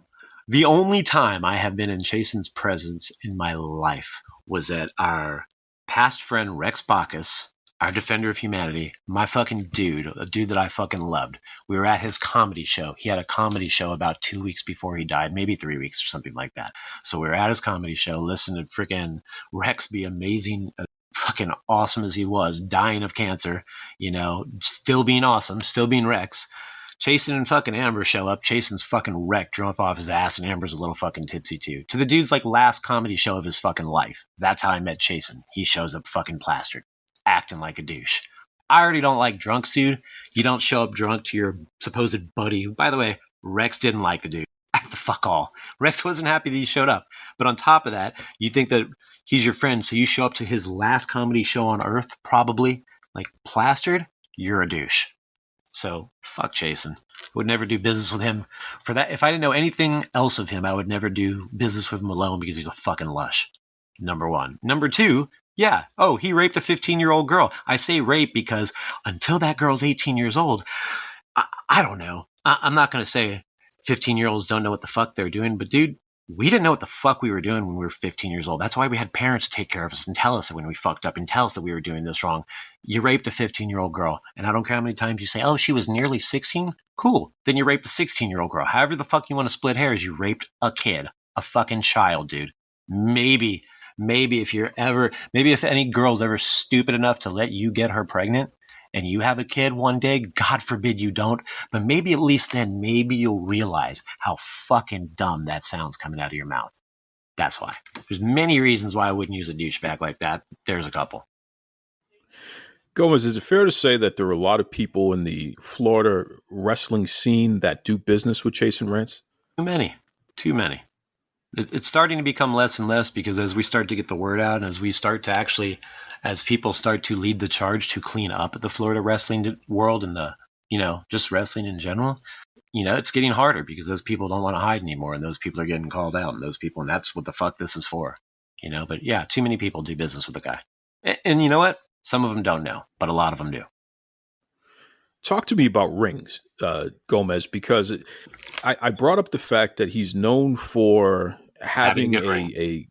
The only time I have been in Chasyn's presence in my life was at our past friend Rex Bacchus, our defender of humanity, my fucking dude, a dude that I fucking loved. We were at his comedy show. He had a comedy show about 2 weeks before he died, maybe 3 weeks or something like that. So we were at his comedy show, listening to freaking Rex be amazing, fucking awesome as he was, dying of cancer, still being awesome, still being Rex. Chasyn and fucking Amber show up. Chasyn's fucking wrecked, drunk off his ass, and Amber's a little fucking tipsy too. To the dude's last comedy show of his fucking life. That's how I met Chasyn. He shows up fucking plastered, acting like a douche. I already don't like drunks, dude. You don't show up drunk to your supposed buddy. By the way, Rex didn't like the dude. Act the fuck all. Rex wasn't happy that he showed up. But on top of that, you think that he's your friend, so you show up to his last comedy show on earth, probably, plastered? You're a douche. So, fuck Chasyn. Would never do business with him for that. If I didn't know anything else of him, I would never do business with him alone because he's a fucking lush. Number one. Number two, yeah. Oh, he raped a 15-year-old girl. I say rape because until that girl's 18 years old, I don't know. I'm not going to say 15-year-olds don't know what the fuck they're doing, but dude, we didn't know what the fuck we were doing when we were 15 years old. That's why we had parents take care of us and tell us when we fucked up and tell us that we were doing this wrong. You raped a 15-year-old girl, and I don't care how many times you say, oh, she was nearly 16. Cool. Then you raped a 16-year-old girl. However the fuck you want to split hairs, you raped a kid, a fucking child, dude. Maybe if any girl's ever stupid enough to let you get her pregnant and you have a kid one day, God forbid you don't, but maybe at least then, maybe you'll realize how fucking dumb that sounds coming out of your mouth. That's why. There's many reasons why I wouldn't use a douchebag like that. There's a couple. Gomez, is it fair to say that there are a lot of people in the Florida wrestling scene that do business with Chasyn Rance? Too many. It's starting to become less and less because as we start to get the word out and as we start to actually, as people start to lead the charge to clean up the Florida wrestling world and just wrestling in general, it's getting harder because those people don't want to hide anymore and those people are getting called out and that's what the fuck this is for, but yeah, too many people do business with the guy. And you know what? Some of them don't know, but a lot of them do. Talk to me about rings, Gomez, because I brought up the fact that he's known for having a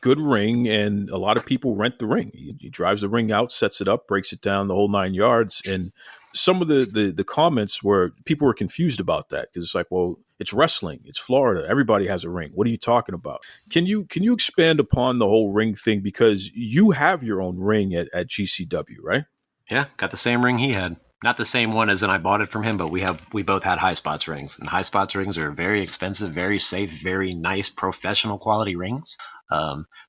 good ring, and a lot of people rent the ring. He drives the ring out, sets it up, breaks it down the whole 9 yards. And some of the comments were people were confused about that because it's like, well, it's wrestling, it's Florida, everybody has a ring. What are you talking about? Can you expand upon the whole ring thing because you have your own ring at GCW, right? Yeah, got the same ring he had. Not the same one as in I bought it from him, but we both had High Spots rings. And High Spots rings are very expensive, very safe, very nice, professional quality rings.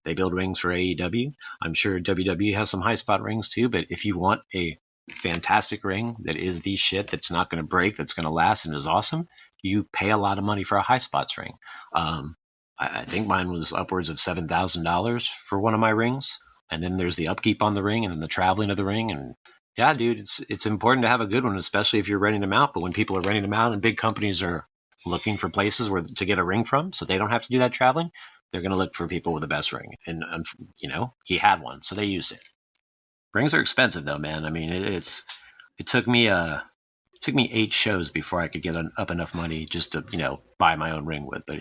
They build rings for AEW. I'm sure WWE has some High Spot rings too, but if you want a fantastic ring that is the shit that's not going to break, that's going to last and is awesome, you pay a lot of money for a high spots ring. I think mine was upwards of $7,000 for one of my rings. And then there's the upkeep on the ring and then the traveling of the ring. And yeah, dude, it's important to have a good one, especially if you're renting them out. But when people are renting them out and big companies are looking for places where to get a ring from, so they don't have to do that traveling, they're going to look for people with the best ring. And, he had one, so they used it. Rings are expensive though, man. I mean, it took me 8 shows before I could get up enough money just to, buy my own ring with. But,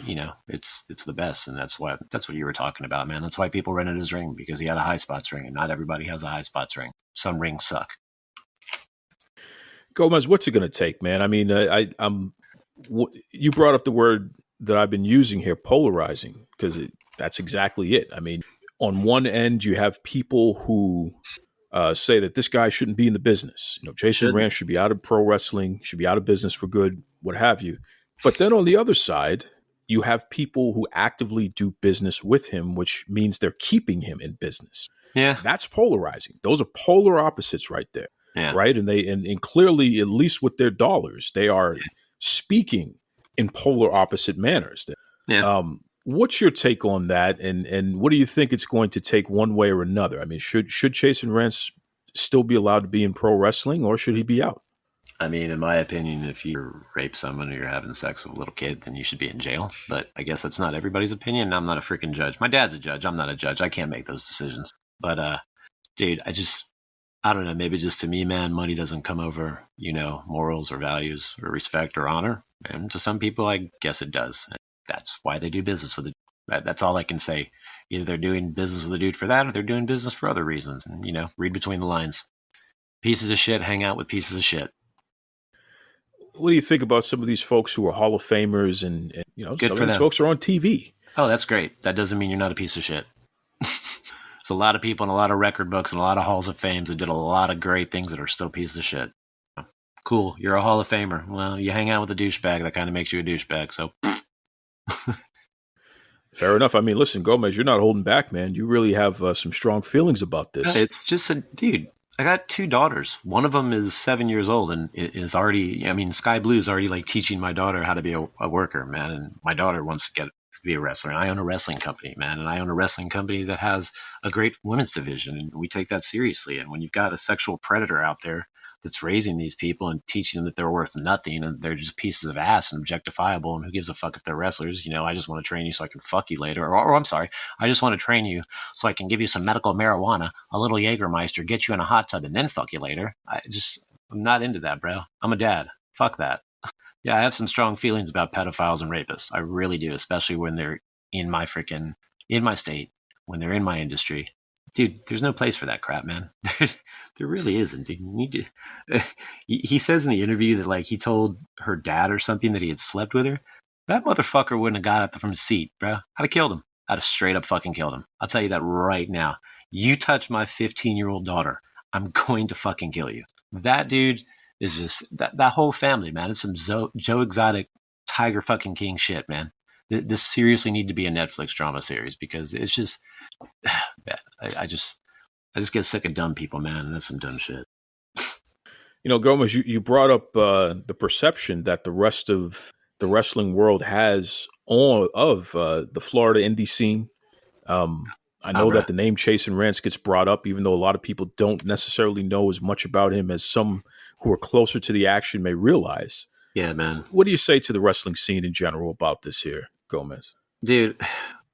it's the best. And that's what you were talking about, man. That's why people rented his ring, because he had a high spots ring, and not everybody has a high spots ring. Some rings suck. Gomez, what's it going to take, man? I mean, you brought up the word that I've been using here, polarizing, because that's exactly it. I mean, on one end, you have people who say that this guy shouldn't be in the business. Chasyn Rance should be out of pro wrestling, should be out of business for good, what have you. But then on the other side, you have people who actively do business with him, which means they're keeping him in business. Yeah. That's polarizing. Those are polar opposites right there. Yeah. Right. And clearly, at least with their dollars, they are speaking in polar opposite manners. Yeah. What's your take on that? And what do you think it's going to take one way or another? I mean, should Chasyn Rance still be allowed to be in pro wrestling, or should he be out? I mean, in my opinion, if you rape someone or you're having sex with a little kid, then you should be in jail. But I guess that's not everybody's opinion. I'm not a freaking judge. My dad's a judge. I'm not a judge. I can't make those decisions. But, dude, I don't know, maybe just to me, man, money doesn't come over, morals or values or respect or honor. And to some people, I guess it does. That's why they do business with it. That's all I can say. Either they're doing business with a dude for that, or they're doing business for other reasons. And, read between the lines. Pieces of shit hang out with pieces of shit. What do you think about some of these folks who are Hall of Famers and Good some for of these them. folks are on TV? Oh, that's great. That doesn't mean you're not a piece of shit. There's a lot of people in a lot of record books and a lot of halls of fames that did a lot of great things that are still pieces of shit. Cool. You're a Hall of Famer. Well, you hang out with a douchebag. That kind of makes you a douchebag. So fair enough. I mean, listen, Gomez, you're not holding back, man. You really have some strong feelings about this. It's just dude, I got 2 daughters. One of them is 7 years old and is already, Sky Blue is already like teaching my daughter how to be a worker, man. And my daughter wants to be a wrestler. And I own a wrestling company, man. And I own a wrestling company that has a great women's division. And we take that seriously. And when you've got a sexual predator out there that's raising these people and teaching them that they're worth nothing and they're just pieces of ass and objectifiable, and who gives a fuck if they're wrestlers? I just want to train you so I can fuck you later. Or I'm sorry, I just want to train you so I can give you some medical marijuana, a little Jägermeister, get you in a hot tub, and then fuck you later. I'm not into that, bro. I'm a dad. Fuck that. Yeah, I have some strong feelings about pedophiles and rapists. I really do, especially when they're in my state, when they're in my industry. Dude, there's no place for that crap, man. There really isn't. Dude, you need to. He says in the interview that he told her dad or something that he had slept with her. That motherfucker wouldn't have got up from his seat, bro. I'd have killed him. I'd have straight up fucking killed him. I'll tell you that right now. You touch my 15-year-old daughter, I'm going to fucking kill you. That dude is just that whole family, man. It's some Joe Exotic, Tiger fucking King shit, man. This seriously need to be a Netflix drama series, because it's just, I just get sick of dumb people, man, and that's some dumb shit. Gomez, you brought up the perception that the rest of the wrestling world has of the Florida indie scene. I know that the name Chasyn Rance gets brought up, even though a lot of people don't necessarily know as much about him as some who are closer to the action may realize. Yeah, man. What do you say to the wrestling scene in general about this here, Gomez? Dude,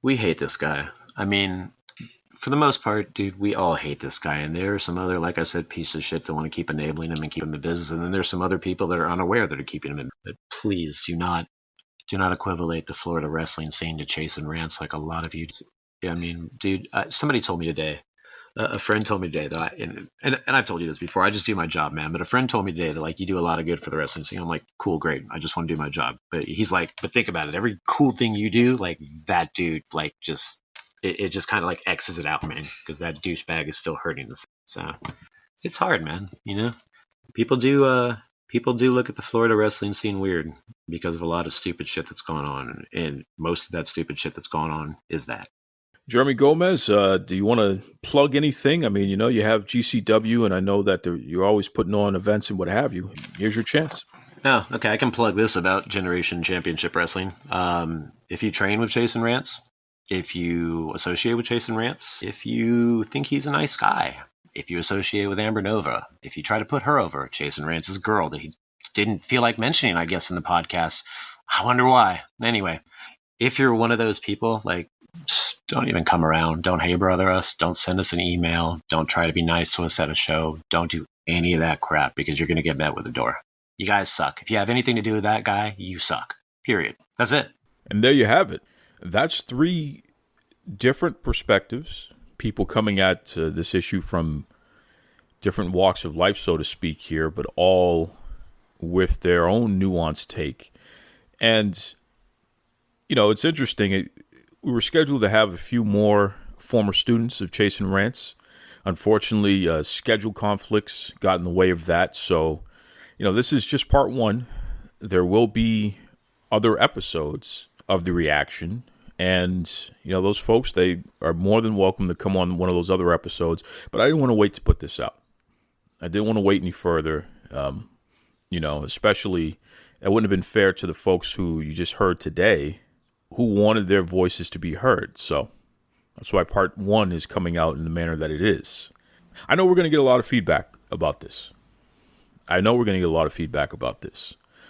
we hate this guy. I mean, for the most part, dude, we all hate this guy. And there are some other, like I said, pieces of shit that want to keep enabling him and keep him in business. And then there's some other people that are unaware that are keeping him in. But please do not equivalate the Florida wrestling scene to Chasyn Rance like a lot of you. I mean, dude, somebody told me today, a friend told me today that and I've told you this before, I just do my job, man. But a friend told me today that you do a lot of good for the wrestling scene. I'm like, cool, great. I just want to do my job. But he's like, but think about it. Every cool thing you do, that dude, just, it just kind of X's it out, man. Because that douchebag is still hurting this. So it's hard, man. People do look at the Florida wrestling scene weird because of a lot of stupid shit that's going on. And most of that stupid shit that's going on is that. Jeremy Gomez, do you want to plug anything? I mean, you have GCW, and I know that you're always putting on events and what have you. Here's your chance. Oh, okay. I can plug this about Generation Championship Wrestling. If you train with Chasyn Rance, if you associate with Chasyn Rance, if you think he's a nice guy, if you associate with Amber Nova, if you try to put her over, Chasyn Rance's girl that he didn't feel like mentioning, I guess, in the podcast. I wonder why. Anyway, if you're one of those people, like, just don't even come around. Don't hey brother us. Don't send us an email. Don't try to be nice to us at a show. Don't do any of that crap because you're going to get met with a door. You guys suck. If you have anything to do with that guy, you suck. Period. That's it. And there you have it. That's 3 different perspectives, people coming at this issue from different walks of life, so to speak here, but all with their own nuanced take. And, you know, it's interesting. We were scheduled to have a few more former students of Chasyn Rance. Unfortunately, schedule conflicts got in the way of that. So, you know, this is just part 1. There will be other episodes of the reaction. And, you know, those folks, they are more than welcome to come on one of those other episodes. But I didn't want to wait to put this out. I didn't want to wait any further. You know, especially, it wouldn't have been fair to the folks who you just heard today who wanted their voices to be heard. So that's why part 1 is coming out in the manner that it is. I know we're going to get a lot of feedback about this.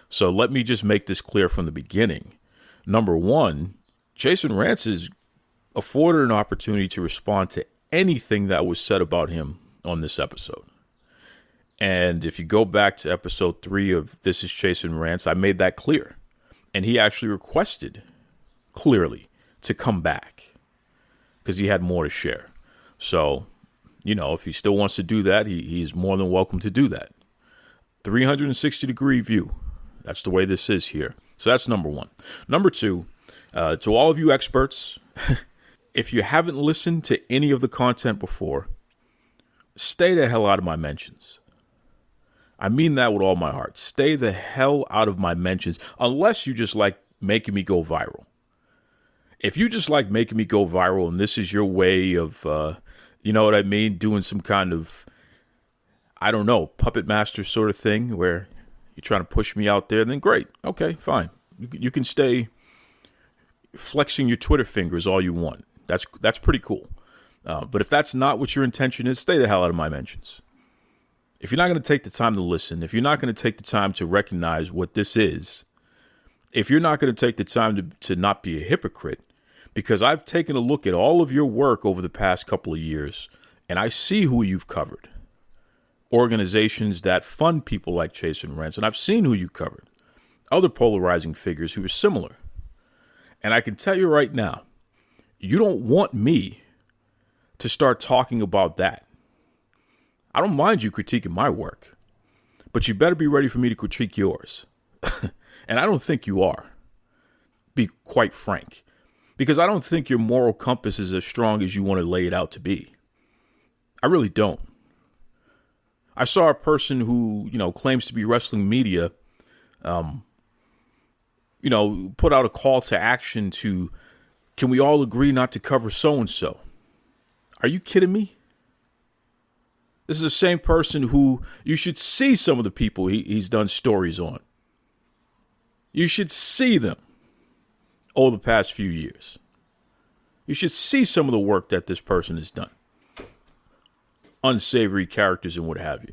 So let me just make this clear from the beginning. Number 1, Chasyn Rance is afforded an opportunity to respond to anything that was said about him on this episode. And if you go back to episode 3 of This Is Chasyn Rance, I made that clear. And he actually requested, clearly, to come back because he had more to share. So, you know, if he still wants to do that, he's more than welcome to do that. 360-degree view. That's the way this is here. So that's number 1. Number 2, to all of you experts, if you haven't listened to any of the content before, stay the hell out of my mentions. I mean that with all my heart. Stay the hell out of my mentions unless you just like making me go viral. If you just like making me go viral and this is your way of, you know what I mean, doing some kind of, I don't know, puppet master sort of thing where you're trying to push me out there, then great. Okay, fine. You can stay flexing your Twitter fingers all you want. That's pretty cool. But if that's not what your intention is, stay the hell out of my mentions. If you're not going to take the time to listen, if you're not going to take the time to recognize what this is, if you're not going to take the time to not be a hypocrite, because I've taken a look at all of your work over the past couple of years, and I see who you've covered. Organizations that fund people like Chasyn Rance, and I've seen who you covered. Other polarizing figures who are similar. And I can tell you right now, you don't want me to start talking about that. I don't mind you critiquing my work, but you better be ready for me to critique yours. And I don't think you are, be quite frank, because I don't think your moral compass is as strong as you want to lay it out to be. I really don't. I saw a person who, you know, claims to be wrestling media, you know, put out a call to action to, can we all agree not to cover so-and-so? Are you kidding me? This is the same person who you should see some of the people he's done stories on. You should see them over the past few years. You should see some of the work that this person has done. Unsavory characters and what have you.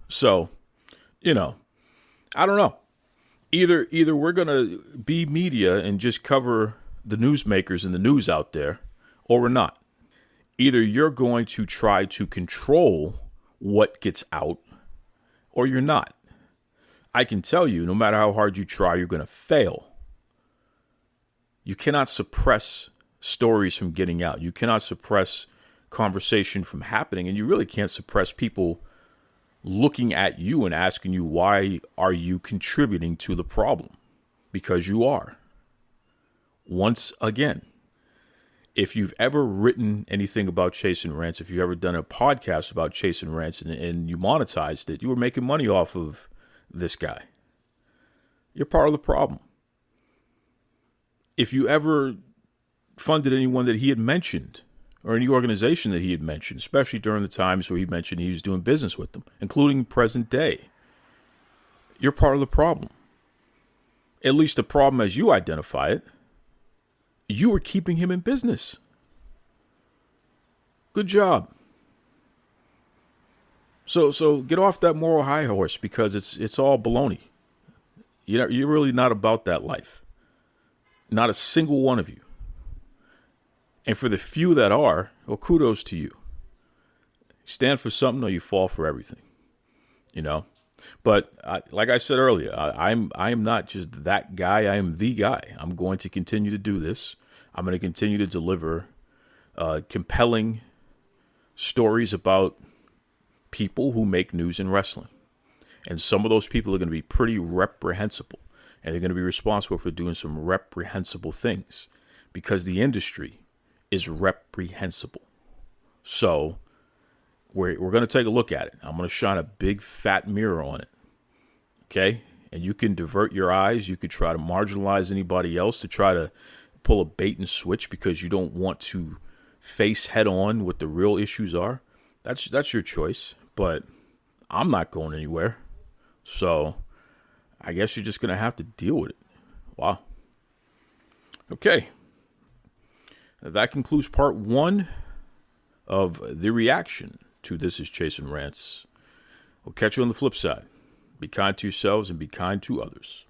So, you know, I don't know. Either we're going to be media and just cover the newsmakers and the news out there, or we're not. Either you're going to try to control what gets out, or you're not. I can tell you, no matter how hard you try, you're going to fail. You cannot suppress stories from getting out. You cannot suppress conversation from happening, and you really can't suppress people looking at you and asking you, why are you contributing to the problem? Because you are. Once again, if you've ever written anything about Chasyn Rance, if you've ever done a podcast about Chasyn Rance and you monetized it, you were making money off of this guy. You're part of the problem. If you ever funded anyone that he had mentioned, or any organization that he had mentioned, especially during the times where he mentioned he was doing business with them, including present day, you're part of the problem. at least the problem as you identify it, you were keeping him in business. Good job. So get off that moral high horse, because it's all baloney. You're really not about that life. Not a single one of you. And for the few that are, well, kudos to you. You stand for something or you fall for everything. But like I said earlier, I am not just that guy. I am the guy. I'm going to continue to do this. I'm going to continue to deliver compelling stories about people who make news in wrestling. And some of those people are going to be pretty reprehensible. And they're going to be responsible for doing some reprehensible things, because the industry is reprehensible. So we're going to take a look at it. I'm going to shine a big fat mirror on it. Okay? And you can divert your eyes. You could try to marginalize anybody else to try to pull a bait and switch because you don't want to face head on what the real issues are. That's your choice. But I'm not going anywhere. So I guess you're just going to have to deal with it. Wow. Okay. That concludes part 1 of the reaction to This Is Chasyn Rance. We'll catch you on the flip side. Be kind to yourselves and be kind to others.